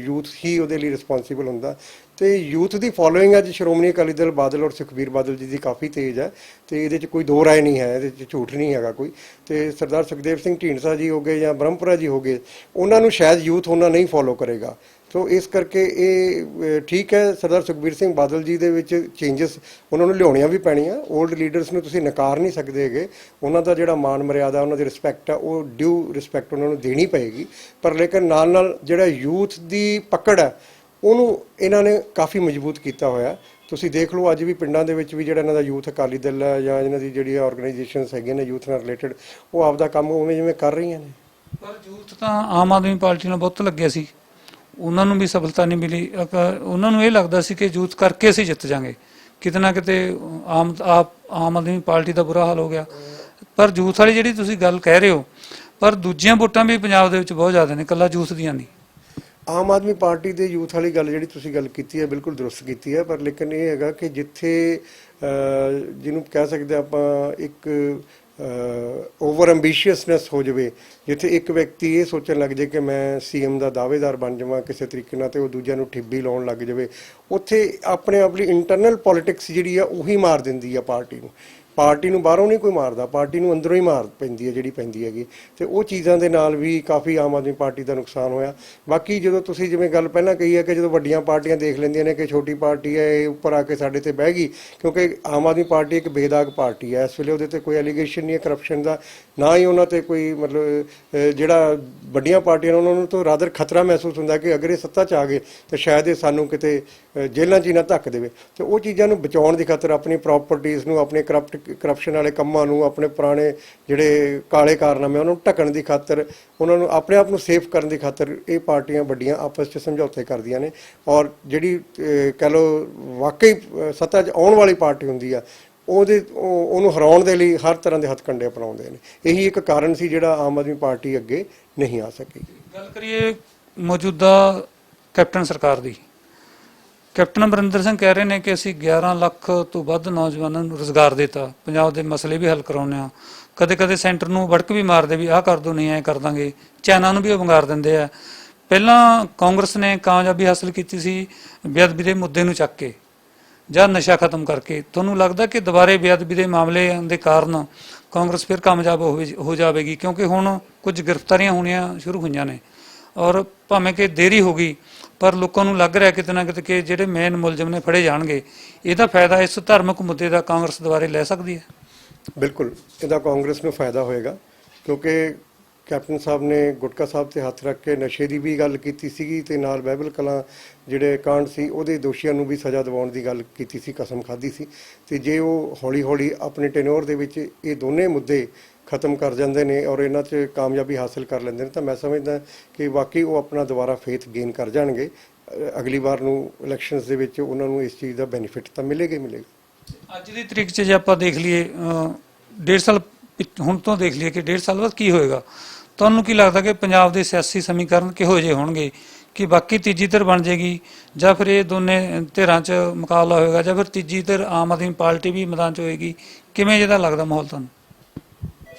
ਯੂਥ ਹੀ ਉਹਦੇ ਲਈ ਰਿਸਪੌਂਸੀਬਲ ਹੁੰਦਾ। ਤੇ ਯੂਥ ਦੀ ਫੋਲੋਇੰਗ ਅੱਜ ਸ਼੍ਰੋਮਣੀ ਅਕਾਲੀ ਦਲ ਬਾਦਲ ਔਰ ਸੁਖਬੀਰ ਬਾਦਲ ਜੀ ਦੀ ਕਾਫੀ ਤੇਜ਼ ਹੈ, ਤੇ ਇਹਦੇ 'ਚ ਕੋਈ ਦੋ ਰਾਏ ਨਹੀਂ ਹੈ, ਇਹਦੇ 'ਚ ਝੂਠ ਨਹੀਂ ਹੈਗਾ ਕੋਈ। ਤੇ ਸਰਦਾਰ ਸੁਖਦੇਵ ਸਿੰਘ ਢੀਂਡਸਾ ਜੀ ਹੋ ਗਏ ਜਾਂ ਬ੍ਰਹਮਪੁਰਾ ਜੀ ਹੋ ਗਏ, ਉਹਨਾਂ ਨੂੰ ਸ਼ਾਇਦ ਯੂਥ ਉਹਨਾਂ ਨਹੀਂ ਫੋਲੋ ਕਰੇਗਾ। ਸੋ ਇਸ ਕਰਕੇ ਇਹ ਠੀਕ ਹੈ, ਸਰਦਾਰ ਸੁਖਬੀਰ ਸਿੰਘ ਬਾਦਲ ਜੀ ਦੇ ਵਿੱਚ ਚੇਂਜਸ ਉਹਨਾਂ ਨੂੰ ਲਿਆਉਣੀਆਂ ਵੀ ਪੈਣੀਆਂ। ਓਲਡ ਲੀਡਰਸ ਨੂੰ ਤੁਸੀਂ ਨਕਾਰ ਨਹੀਂ ਸਕਦੇ ਹੈਗੇ, ਉਹਨਾਂ ਦਾ ਜਿਹੜਾ ਮਾਣ ਮਰਿਆਦਾ, ਉਹਨਾਂ ਦੀ ਰਿਸਪੈਕਟ ਆ, ਉਹ ਡਿਊ ਰਿਸਪੈਕਟ ਉਹਨਾਂ ਨੂੰ ਦੇਣੀ ਪਏਗੀ। ਪਰ ਲੇਕਿਨ ਨਾਲ ਨਾਲ ਜਿਹੜਾ ਯੂਥ ਦੀ ਪਕੜ ਹੈ ਉਹਨੂੰ ਇਹਨਾਂ ਨੇ ਕਾਫੀ ਮਜ਼ਬੂਤ ਕੀਤਾ ਹੋਇਆ। ਤੁਸੀਂ ਦੇਖ ਲਓ ਅੱਜ ਵੀ ਪਿੰਡਾਂ ਦੇ ਵਿੱਚ ਵੀ ਜਿਹੜਾ ਇਹਨਾਂ ਦਾ ਯੂਥ ਅਕਾਲੀ ਦਲ ਹੈ ਜਾਂ ਇਹਨਾਂ ਦੀ ਜਿਹੜੀਆਂ ਆਰਗੇਨਾਈਜੇਸ਼ਨਸ ਹੈਗੀਆਂ ਨੇ ਯੂਥ ਨਾਲ ਰਿਲੇਟਡ, ਉਹ ਆਪਦਾ ਕੰਮ ਉਵੇਂ ਜਿਵੇਂ ਕਰ ਰਹੀਆਂ ਨੇ। ਪਰ ਯੂਥ ਤਾਂ ਆਮ ਆਦਮੀ ਪਾਰਟੀ ਨਾਲ ਬਹੁਤ ਲੱਗਿਆ ਸੀ, ਉਹਨਾਂ ਨੂੰ ਵੀ ਸਫਲਤਾ ਨਹੀਂ ਮਿਲੀ। ਉਹਨਾਂ ਨੂੰ ਇਹ ਲੱਗਦਾ ਸੀ ਕਿ ਯੂਥ ਕਰਕੇ ਅਸੀਂ ਜਿੱਤ ਜਾਵਾਂਗੇ, ਕਿਤੇ ਨਾ ਕਿਤੇ ਆਮ ਆਦਮੀ ਪਾਰਟੀ ਦਾ ਬੁਰਾ ਹਾਲ ਹੋ ਗਿਆ। ਪਰ ਯੂਥ ਵਾਲੀ ਜਿਹੜੀ ਤੁਸੀਂ ਗੱਲ ਕਹਿ ਰਹੇ ਹੋ, ਪਰ ਦੂਜੀਆਂ ਵੋਟਾਂ ਵੀ ਪੰਜਾਬ ਦੇ ਵਿੱਚ ਬਹੁਤ ਜ਼ਿਆਦਾ ਨੇ, ਇਕੱਲਾ ਯੂਥ ਦੀਆਂ ਨਹੀਂ। ਆਮ ਆਦਮੀ ਪਾਰਟੀ ਦੇ ਯੂਥ ਵਾਲੀ ਗੱਲ ਜਿਹੜੀ ਤੁਸੀਂ ਗੱਲ ਕੀਤੀ ਹੈ ਬਿਲਕੁਲ ਦਰੁਸਤ ਕੀਤੀ ਹੈ, ਪਰ ਲੇਕਿਨ ਇਹ ਹੈਗਾ ਕਿ ਜਿੱਥੇ ਜਿਹਨੂੰ ਕਹਿ ਸਕਦੇ ਆਪਾਂ ਇੱਕ ਓਵਰ ਐਂਬੀਸ਼ੀਅਸਨੈਸ ਹੋ ਜਾਵੇ, ਜਿੱਥੇ ਇੱਕ ਵਿਅਕਤੀ ਇਹ ਸੋਚਣ ਲੱਗ ਜਾਏ ਕਿ ਮੈਂ ਸੀਐਮ ਦਾ ਦਾਅਵੇਦਾਰ ਬਣ ਜਾਵਾਂ ਕਿਸੇ ਤਰੀਕੇ ਨਾਲ, ਤੇ ਉਹ ਦੂਜਿਆਂ ਨੂੰ ਠਿੱਬੀ ਲਾਉਣ ਲੱਗ ਜਾਵੇ, ਉੱਥੇ ਆਪਣੇ ਆਪ ਲਈ ਇੰਟਰਨਲ ਪੋਲਿਟਿਕਸ ਜਿਹੜੀ ਆ ਉਹੀ ਮਾਰ ਦਿੰਦੀ ਆ ਪਾਰਟੀ ਨੂੰ। ਪਾਰਟੀ ਨੂੰ ਬਾਹਰੋਂ ਨਹੀਂ ਕੋਈ ਮਾਰਦਾ, ਪਾਰਟੀ ਨੂੰ ਅੰਦਰੋਂ ਹੀ ਮਾਰ ਪੈਂਦੀ ਹੈ ਜਿਹੜੀ ਪੈਂਦੀ ਹੈਗੀ, ਤੇ ਉਹ ਚੀਜ਼ਾਂ ਦੇ ਨਾਲ ਵੀ ਕਾਫੀ ਆਮ ਆਦਮੀ ਪਾਰਟੀ ਦਾ ਨੁਕਸਾਨ ਹੋਇਆ। ਬਾਕੀ ਜਦੋਂ ਤੁਸੀਂ ਜਿਵੇਂ ਗੱਲ ਪਹਿਲਾਂ ਕਹੀ ਹੈ ਕਿ ਜਦੋਂ ਵੱਡੀਆਂ ਪਾਰਟੀਆਂ ਦੇਖ ਲੈਂਦੀਆਂ ਨੇ ਕਿ ਛੋਟੀ ਪਾਰਟੀ ਹੈ ਇਹ ਉੱਪਰ ਆ ਕੇ ਸਾਡੇ ਤੇ ਬਹਿ ਗਈ, ਕਿਉਂਕਿ ਆਮ ਆਦਮੀ ਪਾਰਟੀ ਇੱਕ ਬੇਦਾਗ ਪਾਰਟੀ ਹੈ, ਇਸ ਵੇਲੇ ਉਹਦੇ ਤੇ ਕੋਈ ਐਲੀਗੇਸ਼ਨ ਨਹੀਂ ਹੈ ਕਰਪਸ਼ਨ ਦਾ, ਨਾ ਹੀ ਉਹਨਾਂ ਤੇ ਕੋਈ ਮਤਲਬ ਜਿਹੜਾ ਵੱਡੀਆਂ ਪਾਰਟੀਆਂ ਨੇ ਉਹਨਾਂ ਨੂੰ ਤਾਂ ਰਾਦਰ ਖਤਰਾ ਮਹਿਸੂਸ ਹੁੰਦਾ ਕਿ ਅਗਰ ਇਹ ਸੱਤਾ 'ਚ ਆ ਗਏ ਤਾਂ ਸ਼ਾਇਦ ਇਹ ਸਾਨੂੰ ਕਿਤੇ ਜੇਲ੍ਹਾਂ 'ਚ ਹੀ ਨਾ ਧੱਕ ਦੇਵੇ, ਤੇ ਉਹ ਚੀਜ਼ਾਂ ਨੂੰ ਬਚਾਉਣ ਦੀ ਖਾਤਰ ਆਪਣੀ ਪ੍ਰਾਪਰਟੀਜ਼ ਨੂੰ, ਆਪਣੇ ਕਰਪਸ਼ਨ ਵਾਲੇ ਕੰਮਾਂ ਨੂੰ, ਆਪਣੇ ਪੁਰਾਣੇ ਜਿਹੜੇ ਕਾਲੇ ਕਾਰਨਾਮੇ ਉਹਨਾਂ ਨੂੰ ਢੱਕਣ ਦੀ ਖਾਤਰ, ਉਹਨਾਂ ਨੂੰ ਆਪਣੇ ਆਪ ਨੂੰ ਸੇਫ ਕਰਨ ਦੀ ਖਾਤਰ ਇਹ ਪਾਰਟੀਆਂ ਵੱਡੀਆਂ ਆਪਸ 'ਚ ਸਮਝੌਤੇ ਕਰਦੀਆਂ ਨੇ, ਔਰ ਜਿਹੜੀ ਕਹਿ ਲਓ ਵਾਕਈ ਸੱਤਾ 'ਚ ਆਉਣ ਵਾਲੀ ਪਾਰਟੀ ਹੁੰਦੀ ਆ ਉਹਨੂੰ ਹਰਾਉਣ ਦੇ ਲਈ ਹਰ ਤਰ੍ਹਾਂ ਦੇ ਹੱਥਕੰਡੇ ਅਪਣਾਉਂਦੇ ਨੇ। ਇਹੀ ਇੱਕ ਕਾਰਨ ਸੀ ਜਿਹੜਾ ਆਮ ਆਦਮੀ ਪਾਰਟੀ ਅੱਗੇ ਨਹੀਂ ਆ ਸਕੀ। ਗੱਲ ਕਰੀਏ ਮੌਜੂਦਾ ਕੈਪਟਨ ਸਰਕਾਰ ਦੀ, ਕੈਪਟਨ ਅਮਰਿੰਦਰ ਸਿੰਘ ਕਹਿ ਰਹੇ ਨੇ ਕਿ ਅਸੀਂ 11 ਲੱਖ ਤੋਂ ਵੱਧ ਨੌਜਵਾਨਾਂ ਨੂੰ ਰੁਜ਼ਗਾਰ ਦਿੱਤਾ, ਪੰਜਾਬ ਦੇ ਮਸਲੇ ਵੀ ਹੱਲ ਕਰਾਉਂਦੇ ਆ, ਕਦੇ ਕਦੇ ਸੈਂਟਰ ਨੂੰ ਵੜਕ ਵੀ ਮਾਰਦੇ ਵੀ ਆਹ ਕਰ ਦੋ, ਨਹੀਂ ਐਂ ਕਰ ਦਾਂਗੇ, ਚਾਈਨਾ ਨੂੰ ਵੀ ਉਹ ਵੰਗਾਰ ਦਿੰਦੇ ਆ। ਪਹਿਲਾਂ ਕਾਂਗਰਸ ਨੇ ਕਾਮਯਾਬੀ ਹਾਸਲ ਕੀਤੀ ਸੀ ਬੇਅਦਬੀ ਦੇ ਮੁੱਦੇ ਨੂੰ ਚੱਕ ਕੇ ਜਾਂ ਨਸ਼ਾ ਖਤਮ ਕਰਕੇ, ਤੁਹਾਨੂੰ ਲੱਗਦਾ ਕਿ ਦੁਬਾਰੇ ਬੇਅਦਬੀ ਦੇ ਮਾਮਲੇ ਦੇ ਕਾਰਨ ਕਾਂਗਰਸ ਫਿਰ ਕਾਮਯਾਬ ਹੋ ਜਾਵੇਗੀ? ਕਿਉਂਕਿ ਹੁਣ ਕੁਝ ਗ੍ਰਿਫਤਾਰੀਆਂ ਹੋਣੀਆਂ ਸ਼ੁਰੂ ਹੋਈਆਂ ਨੇ, ਔਰ ਭਾਵੇਂ ਕਿ ਦੇਰੀ ਹੋ ਗਈ ਪਰ ਲੋਕਾਂ ਨੂੰ ਲੱਗ ਰਿਹਾ ਕਿਤੇ ਨਾ ਕਿਤੇ ਕਿ ਜਿਹੜੇ ਮੇਨ ਮੁਲਜ਼ਮ ਨੇ ਫੜੇ ਜਾਣਗੇ। ਇਹਦਾ ਫਾਇਦਾ ਇਸ ਧਾਰਮਿਕ ਮੁੱਦੇ ਦਾ ਕਾਂਗਰਸ ਦੁਬਾਰੇ ਲੈ ਸਕਦੀ ਹੈ? ਬਿਲਕੁਲ ਇਹਦਾ ਕਾਂਗਰਸ ਨੂੰ ਫਾਇਦਾ ਹੋਏਗਾ, ਕਿਉਂਕਿ ਕੈਪਟਨ ਸਾਹਿਬ ਨੇ ਗੁਟਕਾ ਸਾਹਿਬ ਤੇ ਹੱਥ ਰੱਖ ਕੇ ਨਸ਼ੇ ਦੀ ਵੀ ਗੱਲ ਕੀਤੀ ਸੀਗੀ, ਤੇ ਨਾਲ ਬਾਈਬਲ ਕਲਾਂ ਜਿਹੜੇ ਕਾਂਡ ਸੀ ਉਹਦੇ ਦੋਸ਼ੀਆਂ ਨੂੰ ਵੀ ਸਜ਼ਾ ਦਿਵਾਉਣ ਦੀ ਗੱਲ ਕੀਤੀ ਸੀ, ਕਸਮ ਖਾਧੀ ਸੀ। ਤੇ ਜੇ ਉਹ ਹੌਲੀ ਹੌਲੀ ਆਪਣੇ ਟੈਨੋਰ ਦੇ ਵਿੱਚ ਇਹ ਦੋਨੇ ਮੁੱਦੇ ਖਤਮ ਕਰ ਜਾਂਦੇ ਨੇ ਔਰ ਇਹਨਾਂ 'ਚ ਕਾਮਯਾਬੀ ਹਾਸਲ ਕਰ ਲੈਂਦੇ ਨੇ, ਤਾਂ ਮੈਂ ਸਮਝਦਾ ਕਿ ਵਾਕਈ ਉਹ ਆਪਣਾ ਦੁਬਾਰਾ ਫੇਥ ਗੇਨ ਕਰ ਜਾਣਗੇ। ਅਗਲੀ ਵਾਰ ਨੂੰ ਇਲੈਕਸ਼ਨਸ ਦੇ ਵਿੱਚ ਉਹਨਾਂ ਨੂੰ ਇਸ ਚੀਜ਼ ਦਾ ਬੈਨੀਫਿਟ ਤਾਂ ਮਿਲੇਗਾ ਹੀ ਮਿਲੇਗਾ। ਅੱਜ ਦੀ ਤਰੀਕ 'ਚ ਜੇ ਆਪਾਂ ਦੇਖ ਲਈਏ 1.5 ਸਾਲ ਹੁਣ ਤੋਂ ਦੇਖ ਲਈਏ ਕਿ 1.5 ਸਾਲ ਬਾਅਦ ਕੀ ਹੋਏਗਾ, ਤੁਹਾਨੂੰ ਕੀ ਲੱਗਦਾ ਕਿ ਪੰਜਾਬ ਦੇ ਸਿਆਸੀ ਸਮੀਕਰਨ ਕਿਹੋ ਜਿਹੇ ਹੋਣਗੇ? ਕਿ ਬਾਕੀ ਤੀਜੀ ਧਿਰ ਬਣ ਜਾਏਗੀ ਜਾਂ ਫਿਰ ਇਹ ਦੋਨੇ ਧਿਰਾਂ 'ਚ ਮੁਕਾਬਲਾ ਹੋਏਗਾ, ਜਾਂ ਫਿਰ ਤੀਜੀ ਧਿਰ ਆਮ ਆਦਮੀ ਪਾਰਟੀ ਵੀ ਮੈਦਾਨ 'ਚ ਹੋਏਗੀ? ਕਿਵੇਂ ਜਿਹਦਾ ਲੱਗਦਾ ਮਾਹੌਲ ਤੁਹਾਨੂੰ?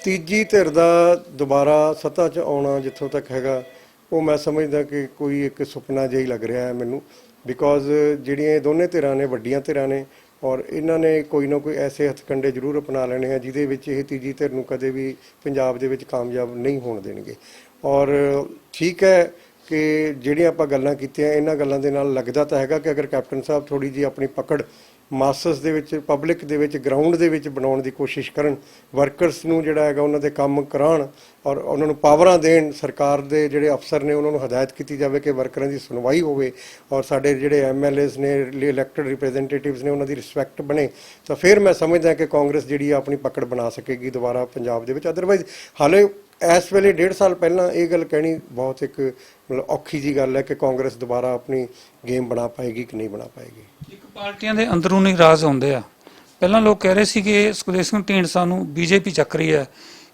ਤੀਜੀ ਧਿਰ ਦਾ ਦੁਬਾਰਾ ਸੱਤਾ 'ਚ ਆਉਣਾ ਜਿੱਥੋਂ ਤੱਕ ਹੈਗਾ ਉਹ ਮੈਂ ਸਮਝਦਾ ਕਿ ਕੋਈ ਇੱਕ ਸੁਪਨਾ ਜਿਹਾ ਹੀ ਲੱਗ ਰਿਹਾ ਹੈ ਮੈਨੂੰ, ਬਿਕੋਜ਼ ਜਿਹੜੀਆਂ ਇਹ ਦੋਨੇ ਧਿਰਾਂ ਨੇ ਵੱਡੀਆਂ ਧਿਰਾਂ ਨੇ ਔਰ ਇਹਨਾਂ ਨੇ ਕੋਈ ਨਾ ਕੋਈ ਐਸੇ ਹੱਥਕੰਡੇ ਜ਼ਰੂਰ ਅਪਣਾ ਲੈਣੇ ਆ ਜਿਹਦੇ ਵਿੱਚ ਇਹ ਤੀਜੀ ਧਿਰ ਨੂੰ ਕਦੇ ਵੀ ਪੰਜਾਬ ਦੇ ਵਿੱਚ ਕਾਮਯਾਬ ਨਹੀਂ ਹੋਣ ਦੇਣਗੇ। ਔਰ ਠੀਕ ਹੈ ਕਿ ਜਿਹੜੀਆਂ ਆਪਾਂ ਗੱਲਾਂ ਕੀਤੀਆਂ ਇਹਨਾਂ ਗੱਲਾਂ ਦੇ ਨਾਲ ਲੱਗਦਾ ਤਾਂ ਹੈਗਾ ਕਿ ਅਗਰ ਕੈਪਟਨ ਸਾਹਿਬ ਥੋੜੀ ਜਿਹੀ ਆਪਣੀ ਪਕੜ ਮਾਸਸ ਦੇ ਵਿੱਚ, ਪਬਲਿਕ ਦੇ ਵਿੱਚ, ਗਰਾਊਂਡ ਦੇ ਵਿੱਚ ਬਣਾਉਣ ਦੀ ਕੋਸ਼ਿਸ਼ ਕਰਨ, ਵਰਕਰਸ ਨੂੰ ਜਿਹੜਾ ਹੈਗਾ ਉਹਨਾਂ ਦੇ ਕੰਮ ਕਰਾਉਣ ਔਰ ਉਹਨਾਂ ਨੂੰ ਪਾਵਰਾਂ ਦੇਣ, ਸਰਕਾਰ ਦੇ ਜਿਹੜੇ ਅਫਸਰ ਨੇ ਉਹਨਾਂ ਨੂੰ ਹਦਾਇਤ ਕੀਤੀ ਜਾਵੇ ਕਿ ਵਰਕਰਾਂ ਦੀ ਸੁਣਵਾਈ ਹੋਵੇ ਔਰ ਸਾਡੇ ਜਿਹੜੇ ਐਮਐਲਏਜ਼ ਨੇ, ਇਲੈਕਟਡ ਰਿਪਰੈਜ਼ੈਂਟੇਟਿਵਸ ਨੇ, ਉਹਨਾਂ ਦੀ ਰਿਸਪੈਕਟ ਬਣੇ, ਤਾਂ ਫਿਰ ਮੈਂ ਸਮਝਦਾ ਕਿ ਕਾਂਗਰਸ ਜਿਹੜੀ ਆਪਣੀ ਪਕੜ ਬਣਾ ਸਕੇਗੀ ਦੁਬਾਰਾ ਪੰਜਾਬ ਦੇ ਵਿੱਚ। ਅਦਰਵਾਈਜ਼ ਹਾਲੇ ਇਸ ਵੇਲੇ 1.5 ਸਾਲ ਪਹਿਲਾਂ ਇਹ ਗੱਲ ਕਹਿਣੀ ਬਹੁਤ ਇੱਕ ਮਤਲਬ ਔਖੀ ਜੀ ਗੱਲ ਹੈ ਕਿ ਕਾਂਗਰਸ ਦੁਬਾਰਾ ਆਪਣੀ ਗੇਮ ਬਣਾ ਪਾਏਗੀ ਕਿ ਨਹੀਂ ਬਣਾ ਪਾਏਗੀ। ਇੱਕ ਪਾਰਟੀਆਂ ਦੇ ਅੰਦਰੂਨੀ ਰਾਜ ਹੁੰਦੇ ਆ। ਪਹਿਲਾਂ ਲੋਕ ਕਹਿ ਰਹੇ ਸੀ ਕਿ ਸੁਖਦੇਵ ਸਿੰਘ ਢੀਂਡਸਾ ਨੂੰ ਬੀਜੇਪੀ ਚੱਕ ਰਹੀ ਹੈ,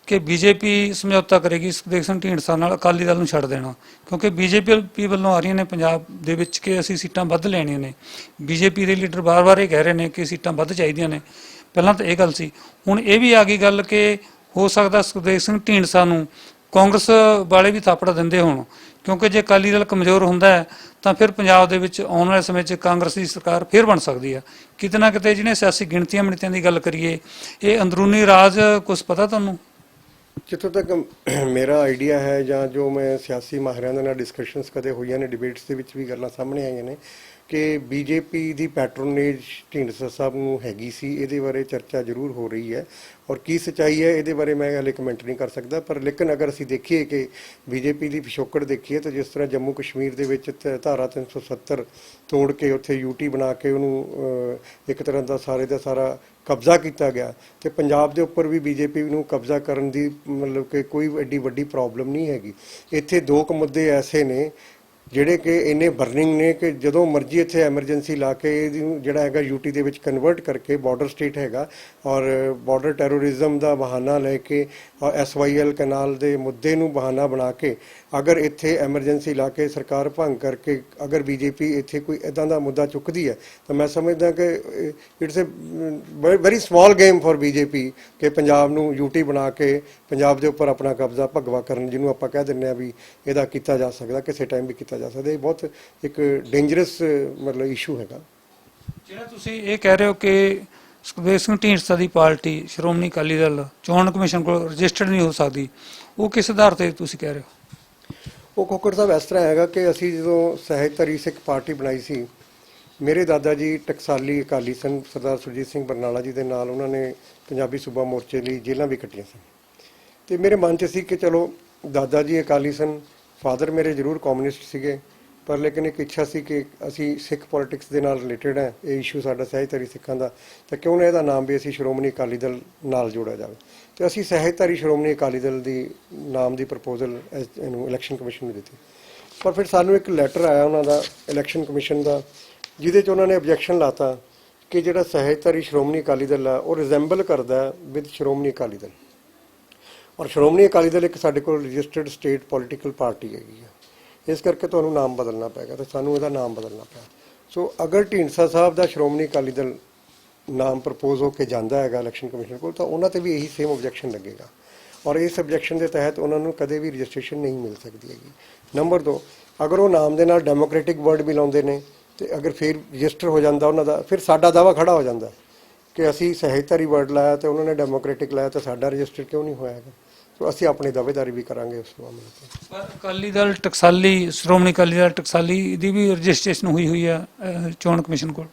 ਕਿ ਬੀਜੇਪੀ ਸਮਝੌਤਾ ਕਰੇਗੀ ਸੁਖਦੇਵ ਸਿੰਘ ਢੀਂਡਸਾ ਨਾਲ, ਅਕਾਲੀ ਦਲ ਨੂੰ ਛੱਡ ਦੇਣਾ, ਕਿਉਂਕਿ ਬੀਜੇਪੀ ਵੱਲੋਂ ਆ ਰਹੀਆਂ ਨੇ ਪੰਜਾਬ ਦੇ ਵਿੱਚ ਕਿ ਅਸੀਂ ਸੀਟਾਂ ਵੱਧ ਲੈਣੀਆਂ ਨੇ। ਬੀਜੇਪੀ ਦੇ ਲੀਡਰ ਵਾਰ-ਵਾਰ ਇਹ ਕਹਿ ਰਹੇ ਨੇ ਕਿ ਸੀਟਾਂ ਵੱਧ ਚਾਹੀਦੀਆਂ ਨੇ। ਪਹਿਲਾਂ ਤਾਂ ਇਹ ਗੱਲ ਸੀ, ਹੁਣ ਇਹ ਵੀ ਆ ਗਈ ਗੱਲ ਕਿ ਹੋ ਸਕਦਾ ਸੁਖਦੇਵ ਸਿੰਘ ਢੀਂਡਸਾ ਨੂੰ ਕਾਂਗਰਸ ਵਾਲੇ ਵੀ ਥਾਪੜਾ ਦਿੰਦੇ ਹੋਣ, ਕਿਉਂਕਿ ਜੇ ਅਕਾਲੀ ਦਲ ਕਮਜ਼ੋਰ ਹੁੰਦਾ ਹੈ ਤਾਂ ਫਿਰ ਪੰਜਾਬ ਦੇ ਵਿੱਚ ਆਉਣ ਵਾਲੇ ਸਮੇਂ 'ਚ ਕਾਂਗਰਸ ਦੀ ਸਰਕਾਰ ਫਿਰ ਬਣ ਸਕਦੀ ਹੈ। ਕਿਤੇ ਨਾ ਕਿਤੇ ਜਿਹਨੇ ਸਿਆਸੀ ਗਿਣਤੀਆਂ ਮਿਣਤੀਆਂ ਦੀ ਗੱਲ ਕਰੀਏ, ਇਹ ਅੰਦਰੂਨੀ ਰਾਜ ਕੁਝ ਪਤਾ ਤੁਹਾਨੂੰ? ਜਿੱਥੋਂ ਤੱਕ ਮੇਰਾ ਆਈਡੀਆ ਹੈ ਜਾਂ ਜੋ ਮੈਂ ਸਿਆਸੀ ਮਾਹਿਰਾਂ ਦੇ ਨਾਲ ਡਿਸਕਸ਼ਨਸ ਕਦੇ ਹੋਈਆਂ ਨੇ, ਡਿਬੇਟਸ ਦੇ ਵਿੱਚ ਵੀ ਗੱਲਾਂ ਸਾਹਮਣੇ ਆਈਆਂ ਨੇ ਕਿ ਬੀਜੇਪੀ ਦੀ ਪੈਟਰੋਨੇਜ ਢੀਂਡਸਾ ਸਾਹਿਬ ਨੂੰ ਹੈਗੀ ਸੀ। ਇਹਦੇ ਬਾਰੇ ਚਰਚਾ ਜ਼ਰੂਰ ਹੋ ਰਹੀ ਹੈ ਔਰ ਕੀ ਸੱਚਾਈ ਹੈ ਇਹਦੇ ਬਾਰੇ ਮੈਂ ਹਾਲੇ ਕਮੈਂਟ ਨਹੀਂ ਕਰ ਸਕਦਾ, ਪਰ ਲੇਕਿਨ ਅਗਰ ਅਸੀਂ ਦੇਖੀਏ ਕਿ ਬੀਜੇਪੀ ਦੀ ਪਿਛੋਕੜ ਦੇਖੀਏ ਤਾਂ ਜਿਸ ਤਰ੍ਹਾਂ ਜੰਮੂ ਕਸ਼ਮੀਰ ਦੇ ਵਿੱਚ ਧਾਰਾ 370 ਤੋੜ ਕੇ ਉੱਥੇ ਯੂਟੀ ਬਣਾ ਕੇ ਉਹਨੂੰ ਇੱਕ ਤਰ੍ਹਾਂ ਦਾ ਸਾਰੇ ਦਾ ਸਾਰਾ ਕਬਜ਼ਾ ਕੀਤਾ ਗਿਆ, ਤੇ ਪੰਜਾਬ ਦੇ ਉੱਪਰ ਵੀ ਬੀਜੇਪੀ ਨੂੰ ਕਬਜ਼ਾ ਕਰਨ ਦੀ ਮਤਲਬ ਕਿ ਕੋਈ ਐਡੀ ਵੱਡੀ ਪ੍ਰੋਬਲਮ ਨਹੀਂ ਹੈਗੀ। ਇੱਥੇ ਦੋ ਕੁ ਮੁੱਦੇ ਐਸੇ ਨੇ ਜਿਹੜੇ ਕਿ ਇੰਨੇ ਬਰਨਿੰਗ ਨੇ ਕਿ ਜਦੋਂ ਮਰਜ਼ੀ ਇੱਥੇ ਐਮਰਜੈਂਸੀ ਲਾ ਕੇ ਇਹਨੂੰ ਜਿਹੜਾ ਹੈਗਾ ਯੂਟੀ ਦੇ ਵਿੱਚ ਕਨਵਰਟ ਕਰਕੇ ਬਾਰਡਰ ਸਟੇਟ ਹੈਗਾ ਔਰ ਬਾਰਡਰ ਟੈਰੋਰਿਜ਼ਮ ਦਾ ਬਹਾਨਾ ਲੈ ਕੇ ਔਰ SYL ਕਨਾਲ ਦੇ ਮੁੱਦੇ ਨੂੰ ਬਹਾਨਾ ਬਣਾ ਕੇ ਅਗਰ ਇੱਥੇ ਐਮਰਜੈਂਸੀ ਲਾ ਕੇ ਸਰਕਾਰ ਭੰਗ ਕਰਕੇ ਅਗਰ BJP ਇੱਥੇ ਕੋਈ ਇਦਾਂ ਦਾ ਮੁੱਦਾ ਚੁੱਕਦੀ ਹੈ ਤਾਂ ਮੈਂ ਸਮਝਦਾ ਕਿ it's a very small game for BJP ਕਿ ਪੰਜਾਬ ਨੂੰ ਯੂਟੀ ਬਣਾ ਕੇ ਪੰਜਾਬ ਦੇ ਉੱਪਰ ਆਪਣਾ ਕਬਜ਼ਾ ਭਗਵਾ ਕਰਨ, ਜਿਹਨੂੰ ਆਪਾਂ ਕਹਿ ਦਿੰਦੇ ਆ ਵੀ ਇਹਦਾ ਕੀਤਾ ਜਾ ਸਕਦਾ, ਕਿਸੇ ਟਾਈਮ ਵੀ ਕੀਤਾ ਜਾ ਸਕਦਾ। ਇਹ ਬਹੁਤ ਇੱਕ ਡੇਂਜਰਸ ਮਤਲਬ ਇਸ਼ੂ ਹੈਗਾ। ਜਿਹੜਾ ਤੁਸੀਂ ਇਹ ਕਹਿ ਰਹੇ ਹੋ ਕਿ ਸੁਖਬੀਰ ਸਿੰਘ ਢੀਂਡਸਾ ਦੀ ਪਾਰਟੀ ਸ਼੍ਰੋਮਣੀ ਅਕਾਲੀ ਦਲ ਚੋਣ ਕਮਿਸ਼ਨ ਕੋਲ ਰਜਿਸਟਰਡ ਨਹੀਂ ਹੋ ਸਕਦੀ, ਉਹ ਕਿਸ ਆਧਾਰ ਤੇ ਤੁਸੀਂ ਕਹਿ ਰਹੇ ਹੋ? ਉਹ ਖੋਖਰ ਸਾਹਿਬ ਇਸ ਤਰ੍ਹਾਂ ਹੈਗਾ ਕਿ ਅਸੀਂ ਜਦੋਂ ਸਹਿਜਧਾਰੀ ਸਿੱਖ ਪਾਰਟੀ ਬਣਾਈ ਸੀ, ਮੇਰੇ ਦਾਦਾ ਜੀ ਟਕਸਾਲੀ ਅਕਾਲੀ ਸਨ, ਸਰਦਾਰ ਸੁਰਜੀਤ ਸਿੰਘ ਬਰਨਾਲਾ ਜੀ ਦੇ ਨਾਲ ਉਹਨਾਂ ਨੇ ਪੰਜਾਬੀ ਸੂਬਾ ਮੋਰਚੇ ਲਈ ਜੇਲ੍ਹਾਂ ਵੀ ਕੱਟੀਆਂ ਸਨ। ਤੇ ਮੇਰੇ ਮਨ 'ਚ ਸੀ ਕਿ ਚਲੋ ਦਾਦਾ ਜੀ ਅਕਾਲੀ ਸਨ, ਫਾਦਰ ਮੇਰੇ ਜ਼ਰੂਰ ਕਮਿਊਨਿਸਟ ਸੀਗੇ, ਪਰ ਲੇਕਿਨ ਇੱਕ ਇੱਛਾ ਸੀ ਕਿ ਅਸੀਂ ਸਿੱਖ ਪੋਲਿਟਿਕਸ ਦੇ ਨਾਲ ਰਿਲੇਟਡ ਹੈ, ਇਹ ਇਸ਼ੂ ਸਾਡਾ ਸਹਿਜਧਾਰੀ ਸਿੱਖਾਂ ਦਾ, ਤਾਂ ਕਿਉਂ ਨਾ ਇਹਦਾ ਨਾਮ ਵੀ ਅਸੀਂ ਸ਼੍ਰੋਮਣੀ ਅਕਾਲੀ ਦਲ ਨਾਲ ਜੋੜਿਆ ਜਾਵੇ। ਤੇ ਅਸੀਂ ਸਹਿਜਧਾਰੀ ਸ਼੍ਰੋਮਣੀ ਅਕਾਲੀ ਦਲ ਦੀ ਨਾਮ ਦੀ ਪ੍ਰਪੋਜ਼ਲ ਇਹਨੂੰ ਇਲੈਕਸ਼ਨ ਕਮਿਸ਼ਨ ਨੂੰ ਦਿੱਤੀ। ਪਰ ਫਿਰ ਸਾਨੂੰ ਇੱਕ ਲੈਟਰ ਆਇਆ ਉਹਨਾਂ ਦਾ ਇਲੈਕਸ਼ਨ ਕਮਿਸ਼ਨ ਦਾ, ਜਿਹਦੇ 'ਚ ਉਹਨਾਂ ਨੇ ਆਬਜੈਕਸ਼ਨ ਲਾਤਾ ਕਿ ਜਿਹੜਾ ਸਹਿਜਧਾਰੀ ਸ਼੍ਰੋਮਣੀ ਅਕਾਲੀ ਦਲ ਆ ਉਹ ਰਿਜ਼ੈਂਬਲ ਕਰਦਾ ਵਿਦ ਸ਼੍ਰੋਮਣੀ ਅਕਾਲੀ ਦਲ, ਔਰ ਸ਼੍ਰੋਮਣੀ ਅਕਾਲੀ ਦਲ ਇੱਕ ਸਾਡੇ ਕੋਲ ਰਜਿਸਟਰਡ ਸਟੇਟ ਪੋਲੀਟੀਕਲ ਪਾਰਟੀ ਹੈਗੀ ਆ, ਇਸ ਕਰਕੇ ਤੁਹਾਨੂੰ ਨਾਮ ਬਦਲਣਾ ਪਏਗਾ। ਤੇ ਸਾਨੂੰ ਇਹਦਾ ਨਾਮ ਬਦਲਣਾ ਪਿਆ। ਸੋ ਅਗਰ ਢੀਂਡਸਾ ਸਾਹਿਬ ਦਾ ਸ਼੍ਰੋਮਣੀ ਅਕਾਲੀ ਦਲ ਨਾਮ ਪ੍ਰਪੋਜ਼ ਹੋ ਕੇ ਜਾਂਦਾ ਹੈਗਾ ਇਲੈਕਸ਼ਨ ਕਮਿਸ਼ਨ ਕੋਲ, ਤਾਂ ਉਹਨਾਂ ਤੇ ਵੀ ਇਹੀ ਸੇਮ ਆਬਜੈਕਸ਼ਨ ਲੱਗੇਗਾ, ਔਰ ਇਸ ਆਬਜੈਕਸ਼ਨ ਦੇ ਤਹਿਤ ਉਹਨਾਂ ਨੂੰ ਕਦੇ ਵੀ ਰਜਿਸਟ੍ਰੇਸ਼ਨ ਨਹੀਂ ਮਿਲ ਸਕਦੀ ਹੈਗੀ। ਨੰਬਰ 2, ਅਗਰ ਉਹ ਨਾਮ ਦੇ ਨਾਲ ਡੈਮੋਕ੍ਰੈਟਿਕ ਵਰਡ ਵੀ ਲਾਉਂਦੇ ਨੇ ਤੇ ਅਗਰ ਫਿਰ ਰਜਿਸਟਰ ਹੋ ਜਾਂਦਾ ਉਹਨਾਂ ਦਾ, ਫਿਰ ਸਾਡਾ ਦਾਵਾ ਖੜਾ ਹੋ ਜਾਂਦਾ ਕਿ ਅਸੀਂ ਸਹਿਜਧਾਰੀ ਵਰਡ ਲਾਇਆ ਤੇ ਉਹਨਾਂ ਨੇ ਡੈਮੋਕ੍ਰੈਟਿਕ ਲਾਇਆ, ਤਾਂ ਸਾਡਾ ਰਜਿਸਟਰ ਕਿਉਂ ਨਹੀਂ ਹੋਇਆ ਹੈਗਾ। ਸੋ ਅਸੀਂ ਆਪਣੀ ਦਾਅਵੇਦਾਰੀ ਵੀ ਕਰਾਂਗੇ ਉਸ ਮਾਮਲੇ 'ਤੇ। ਪਰ ਅਕਾਲੀ ਦਲ ਟਕਸਾਲੀ, ਸ਼੍ਰੋਮਣੀ ਅਕਾਲੀ ਦਲ ਟਕਸਾਲੀ ਦੀ ਵੀ ਰਜਿਸਟ੍ਰੇਸ਼ਨ ਹੋਈ ਹੈ ਚੋਣ ਕਮਿਸ਼ਨ ਕੋਲ।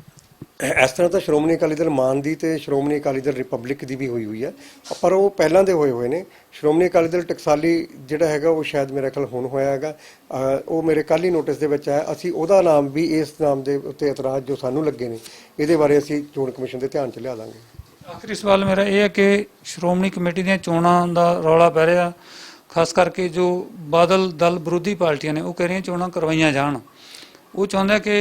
ਇਸ ਤਰ੍ਹਾਂ ਤਾਂ ਸ਼੍ਰੋਮਣੀ ਅਕਾਲੀ ਦਲ ਮਾਨ ਦੀ ਤੇ ਸ਼੍ਰੋਮਣੀ ਅਕਾਲੀ ਦਲ ਰਿਪਬਲਿਕ ਦੀ ਵੀ ਹੋਈ ਹੈ, ਪਰ ਉਹ ਪਹਿਲਾਂ ਦੇ ਹੋਏ ਨੇ। ਸ਼੍ਰੋਮਣੀ ਅਕਾਲੀ ਦਲ ਟਕਸਾਲੀ ਜਿਹੜਾ ਹੈਗਾ ਉਹ ਸ਼ਾਇਦ ਮੇਰੇ ਖਿਆਲ ਹੁਣ ਹੋਇਆ ਹੈਗਾ, ਉਹ ਮੇਰੇ ਕੱਲ੍ਹ ਹੀ ਨੋਟਿਸ ਦੇ ਵਿੱਚ ਆਇਆ। ਅਸੀਂ ਉਹਦਾ ਨਾਮ ਵੀ, ਇਸ ਨਾਮ ਦੇ ਉੱਤੇ ਇਤਰਾਜ਼ ਜੋ ਸਾਨੂੰ ਲੱਗੇ ਨੇ, ਇਹਦੇ ਬਾਰੇ ਅਸੀਂ ਚੋਣ ਕਮਿਸ਼ਨ ਦੇ ਧਿਆਨ 'ਚ ਲਿਆ ਦਾਂਗੇ। ਆਖਰੀ ਸਵਾਲ ਮੇਰਾ ਇਹ ਹੈ ਕਿ ਸ਼੍ਰੋਮਣੀ ਕਮੇਟੀ ਦੀਆਂ ਚੋਣਾਂ ਦਾ ਰੌਲਾ ਪੈ ਰਿਹਾ, ਖਾਸ ਕਰਕੇ ਜੋ ਬਾਦਲ ਦਲ ਵਿਰੋਧੀ ਪਾਰਟੀਆਂ ਨੇ ਉਹ ਕਹਿ ਰਹੀਆਂ ਚੋਣਾਂ ਕਰਵਾਈਆਂ ਜਾਣ। ਉਹ ਚਾਹੁੰਦਾ ਕਿ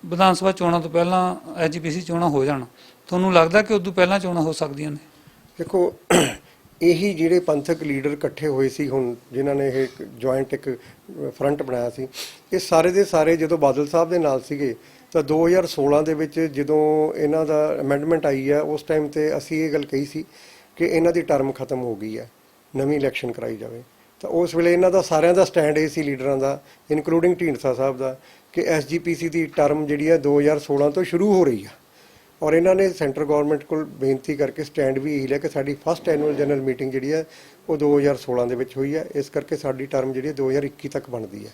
ਵਿਧਾਨ ਸਭਾ ਚੋਣਾਂ ਤੋਂ ਪਹਿਲਾਂ SGPC ਚੋਣਾਂ ਹੋ ਜਾਣ। ਤੁਹਾਨੂੰ ਲੱਗਦਾ ਕਿ ਉਦੋਂ ਪਹਿਲਾਂ ਚੋਣਾਂ ਹੋ ਸਕਦੀਆਂ ਨੇ? ਦੇਖੋ, ਇਹੀ ਜਿਹੜੇ ਪੰਥਕ ਲੀਡਰ ਇਕੱਠੇ ਹੋਏ ਸੀ ਹੁਣ, ਜਿਨ੍ਹਾਂ ਨੇ ਇਹ ਜੁਆਇੰਟ ਇੱਕ ਫਰੰਟ ਬਣਾਇਆ ਸੀ, ਇਹ ਸਾਰੇ ਦੇ ਸਾਰੇ ਜਦੋਂ ਬਾਦਲ ਸਾਹਿਬ ਦੇ ਨਾਲ ਸੀਗੇ ਤਾਂ 2016 ਦੇ ਵਿੱਚ ਜਦੋਂ ਇਹਨਾਂ ਦਾ ਅਮੈਂਡਮੈਂਟ ਆਈ ਹੈ, ਉਸ ਟਾਈਮ ਤੇ ਅਸੀਂ ਇਹ ਗੱਲ ਕਹੀ ਸੀ ਕਿ ਇਹਨਾਂ ਦੀ ਟਰਮ ਖਤਮ ਹੋ ਗਈ ਹੈ, ਨਵੀਂ ਇਲੈਕਸ਼ਨ ਕਰਾਈ ਜਾਵੇ। ਤਾਂ ਉਸ ਵੇਲੇ ਇਹਨਾਂ ਦਾ ਸਾਰਿਆਂ ਦਾ ਸਟੈਂਡ ਇਹ ਸੀ, ਲੀਡਰਾਂ ਦਾ, ਇਨਕਲੂਡਿੰਗ ਢੀਂਡਸਾ ਸਾਹਿਬ ਦਾ, ਕਿ SGPC ਦੀ ਟਰਮ ਜਿਹੜੀ ਹੈ 2016 ਤੋਂ ਸ਼ੁਰੂ ਹੋ ਰਹੀ ਆ। ਔਰ ਇਹਨਾਂ ਨੇ ਸੈਂਟਰ ਗਵਰਨਮੈਂਟ ਕੋਲ ਬੇਨਤੀ ਕਰਕੇ ਸਟੈਂਡ ਵੀ ਇਹੀ ਲਿਆ ਕਿ ਸਾਡੀ ਫਸਟ ਐਨੂਅਲ ਜਨਰਲ ਮੀਟਿੰਗ ਜਿਹੜੀ ਹੈ ਉਹ 2016 ਦੇ ਵਿੱਚ ਹੋਈ ਹੈ, ਇਸ ਕਰਕੇ ਸਾਡੀ ਟਰਮ ਜਿਹੜੀ 2021 ਤੱਕ ਬਣਦੀ ਹੈ।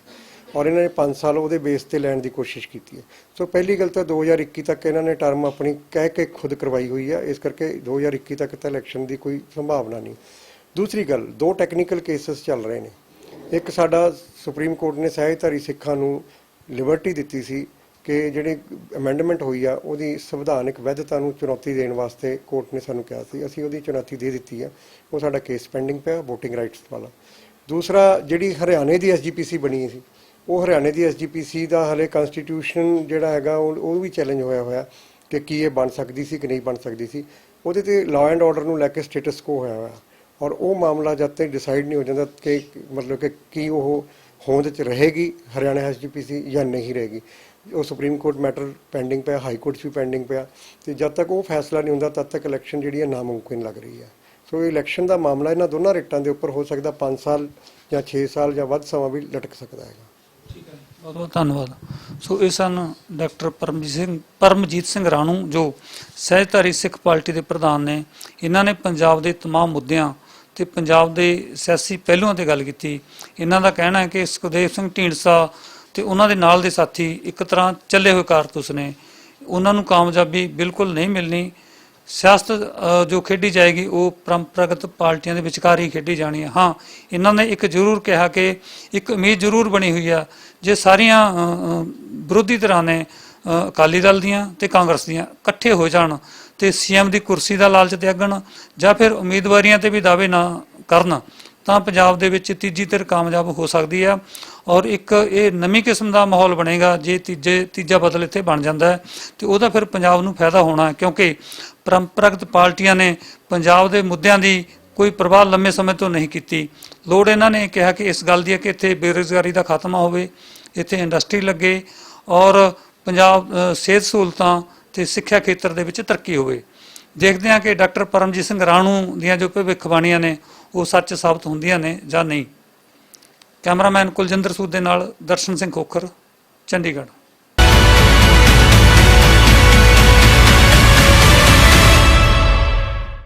ਔਰ ਇਹਨਾਂ ਨੇ 5 ਸਾਲ ਉਹਦੇ ਬੇਸ ਤੇ ਲੈਣ ਦੀ ਕੋਸ਼ਿਸ਼ ਕੀਤੀ ਹੈ। ਸੋ ਪਹਿਲੀ ਗੱਲ ਤਾਂ 2021 ਤੱਕ ਇਹਨਾਂ ਨੇ ਟਰਮ ਆਪਣੀ ਕਹਿ ਕੇ ਖੁਦ ਕਰਵਾਈ ਹੋਈ ਹੈ, ਇਸ ਕਰਕੇ 2021 ਤੱਕ ਤਾਂ ਇਲੈਕਸ਼ਨ ਦੀ ਕੋਈ ਸੰਭਾਵਨਾ ਨਹੀਂ। ਦੂਸਰੀ ਗੱਲ, 2 ਟੈਕਨੀਕਲ ਕੇਸਸ ਚੱਲ ਰਹੇ ਨੇ। ਇੱਕ ਸਾਡਾ ਸੁਪਰੀਮ ਕੋਰਟ ਨੇ ਸਹਿਜਧਾਰੀ ਸਿੱਖਾਂ ਨੂੰ ਲਿਬਰਟੀ ਦਿੱਤੀ ਸੀ ਕਿ ਜਿਹੜੀ ਅਮੈਂਡਮੈਂਟ ਹੋਈ ਆ ਉਹਦੀ ਸੰਵਿਧਾਨਿਕ ਵੈਧਤਾ ਨੂੰ ਚੁਣੌਤੀ ਦੇਣ ਵਾਸਤੇ ਕੋਰਟ ਨੇ ਸਾਨੂੰ ਕਿਹਾ ਸੀ, ਅਸੀਂ ਉਹਦੀ ਚੁਣੌਤੀ ਦੇ ਦਿੱਤੀ ਆ, ਉਹ ਸਾਡਾ ਕੇਸ ਪੈਂਡਿੰਗ ਪਿਆ ਵੋਟਿੰਗ ਰਾਈਟਸ ਵਾਲਾ। ਦੂਸਰਾ, ਜਿਹੜੀ ਹਰਿਆਣੇ ਦੀ SGPC ਬਣੀ ਸੀ, ਉਹ ਹਰਿਆਣੇ ਦੀ SGPC ਦਾ ਹਲੇ ਕਨਸਟੀਟਿਊਸ਼ਨ ਜਿਹੜਾ ਹੈਗਾ ਉਹ ਵੀ ਚੈਲੰਜ ਹੋਇਆ ਕਿ ਕੀ ਇਹ ਬਣ ਸਕਦੀ ਸੀ ਕਿ ਨਹੀਂ ਬਣ ਸਕਦੀ ਸੀ। ਉਹਦੇ ਤੇ ਲਾਅ ਐਂਡ ਆਰਡਰ ਨੂੰ ਲੈ ਕੇ ਸਟੇਟਸ ਕੋ ਹੋਇਆ, ਔਰ ਉਹ ਮਾਮਲਾ ਜਦ ਤੱਕ ਡਿਸਾਈਡ ਨਹੀਂ ਹੋ ਜਾਂਦਾ ਕਿ ਮਤਲਬ ਕਿ ਕੀ ਉਹ ਹੋਂਦ 'ਚ ਰਹੇਗੀ ਹਰਿਆਣਾ SGPC ਜਾਂ ਨਹੀਂ ਰਹੇਗੀ, ਉਹ ਸੁਪਰੀਮ ਕੋਰਟ ਮੈਟਰ ਪੈਂਡਿੰਗ ਪਿਆ, ਹਾਈ ਕੋਰਟ 'ਚ ਵੀ ਪੈਂਡਿੰਗ ਪਿਆ। ਤੇ ਜਦ ਤੱਕ ਉਹ ਫੈਸਲਾ ਨਹੀਂ ਹੁੰਦਾ ਤਦ ਤੱਕ ਇਲੈਕਸ਼ਨ ਜਿਹੜੀ ਹੈ ਨਾਮੁਮਕਿਨ ਲੱਗ ਰਹੀ ਹੈ। ਸੋ ਇਹ ਇਲੈਕਸ਼ਨ ਦਾ ਮਾਮਲਾ ਇਹਨਾਂ ਦੋਨਾਂ ਰੇਟਾਂ ਦੇ ਉੱਪਰ ਹੋ ਸਕਦਾ 5 ਸਾਲ ਜਾਂ 6 ਸਾਲ ਜਾਂ ਵੱਧ ਸਮਾਂ ਵੀ ਲਟਕ ਸਕਦਾ ਹੈਗਾ। ਠੀਕ ਹੈ, ਬਹੁਤ ਬਹੁਤ ਧੰਨਵਾਦ। ਸੋ ਇਹ ਸਨ ਡਾਕਟਰ ਪਰਮਜੀਤ ਸਿੰਘ ਰਾਣੂ, ਜੋ ਸਹਿਜਧਾਰੀ ਸਿੱਖ ਪਾਰਟੀ ਦੇ ਪ੍ਰਧਾਨ ਨੇ। ਇਹਨਾਂ ਨੇ ਪੰਜਾਬ ਦੇ ਤਮਾਮ ਮੁੱਦਿਆਂ ਤੇ ਪੰਜਾਬ ਦੇ ਸਿਆਸੀ ਪਹਿਲੂਆਂ ਤੇ ਗੱਲ ਕੀਤੀ। ਇਹਨਾਂ ਦਾ ਕਹਿਣਾ ਹੈ ਕਿ ਸੁਖਦੇਵ ਸਿੰਘ ਢੀਂਡਸਾ ਤੇ ਉਹਨਾਂ ਦੇ ਨਾਲ ਦੇ ਸਾਥੀ ਇੱਕ ਤਰ੍ਹਾਂ ਚੱਲੇ ਹੋਏ ਕਾਰਤੂਸ ਨੇ, ਉਹਨਾਂ ਨੂੰ ਕਾਮਯਾਬੀ ਬਿਲਕੁਲ ਨਹੀਂ ਮਿਲਣੀ। ਸਿਆਸਤ ਜੋ ਖੇਡੀ ਜਾਏਗੀ ਉਹ ਪਰੰਪਰਾਗਤ ਪਾਰਟੀਆਂ ਦੇ ਵਿਚਕਾਰ ਹੀ ਖੇਡੀ ਜਾਣੀ ਹੈ। ਹਾਂ, ਇਹਨਾਂ ਨੇ ਇੱਕ ਜ਼ਰੂਰ ਕਿਹਾ ਕਿ ਇੱਕ ਉਮੀਦ ਜ਼ਰੂਰ ਬਣੀ ਹੋਈ ਆ, ਜੇ ਸਾਰੀਆਂ ਵਿਰੋਧੀ ਧਿਰਾਂ ਨੇ ਅਕਾਲੀ ਦਲ ਦੀਆਂ ਤੇ ਕਾਂਗਰਸ ਦੀਆਂ ਇਕੱਠੇ ਹੋ ਜਾਣ ਤੇ CM ਦੀ ਕੁਰਸੀ ਦਾ ਲਾਲਚ ਤਿਆਗਣ ਜਾਂ ਫਿਰ ਉਮੀਦਵਾਰੀਆਂ ਤੇ ਵੀ ਦਾਅਵੇ ਨਾ ਕਰਨ, ਤਾਂ ਪੰਜਾਬ ਦੇ ਵਿੱਚ ਤੀਜੀ ਧਿਰ ਕਾਮਯਾਬ ਹੋ ਸਕਦੀ ਆ। ਔਰ ਇੱਕ ਇਹ ਨਵੀਂ ਕਿਸਮ ਦਾ ਮਾਹੌਲ ਬਣੇਗਾ ਜੇ ਤੀਜਾ ਬਦਲ ਇੱਥੇ ਬਣ ਜਾਂਦਾ ਹੈ ਤੇ ਉਹਦਾ ਫਿਰ ਪੰਜਾਬ ਨੂੰ ਫਾਇਦਾ ਹੋਣਾ ਹੈ, ਕਿਉਂਕਿ ਪਰੰਪਰਾਗਤ ਪਾਰਟੀਆਂ ਨੇ ਪੰਜਾਬ ਦੇ ਮੁੱਦਿਆਂ ਦੀ ਕੋਈ ਪਰਵਾਹ ਲੰਮੇ ਸਮੇਂ ਤੋਂ ਨਹੀਂ ਕੀਤੀ। ਲੋੜ ਇਹਨਾਂ ਨੇ ਕਿਹਾ ਕਿ ਇਸ ਗੱਲ ਦੀ ਹੈ ਕਿ ਇੱਥੇ ਬੇਰੁਜ਼ਗਾਰੀ ਦਾ ਖਾਤਮਾ ਹੋਵੇ, ਇੱਥੇ ਇੰਡਸਟਰੀ ਲੱਗੇ ਔਰ ਪੰਜਾਬ ਸਿਹਤ ਸਹੂਲਤਾਂ ਤੇ ਸਿੱਖਿਆ ਖੇਤਰ ਦੇ ਵਿੱਚ ਤਰੱਕੀ ਹੋਵੇ। ਦੇਖਦੇ ਹਾਂ ਕਿ ਡਾਕਟਰ ਪਰਮਜੀਤ ਸਿੰਘ ਰਾਣੂ ਦੀਆਂ ਜੋ ਭਵਿੱਖਬਾਣੀਆਂ ਨੇ ਉਹ ਸੱਚ ਸਾਬਤ ਹੁੰਦੀਆਂ ਨੇ ਜਾਂ ਨਹੀਂ। ਕੈਮਰਾਮੈਨ ਕੁਲਜਿੰਦਰ ਸੂਦ ਦੇ ਨਾਲ ਦਰਸ਼ਨ ਸਿੰਘ ਖੋਖਰ, ਚੰਡੀਗੜ੍ਹ।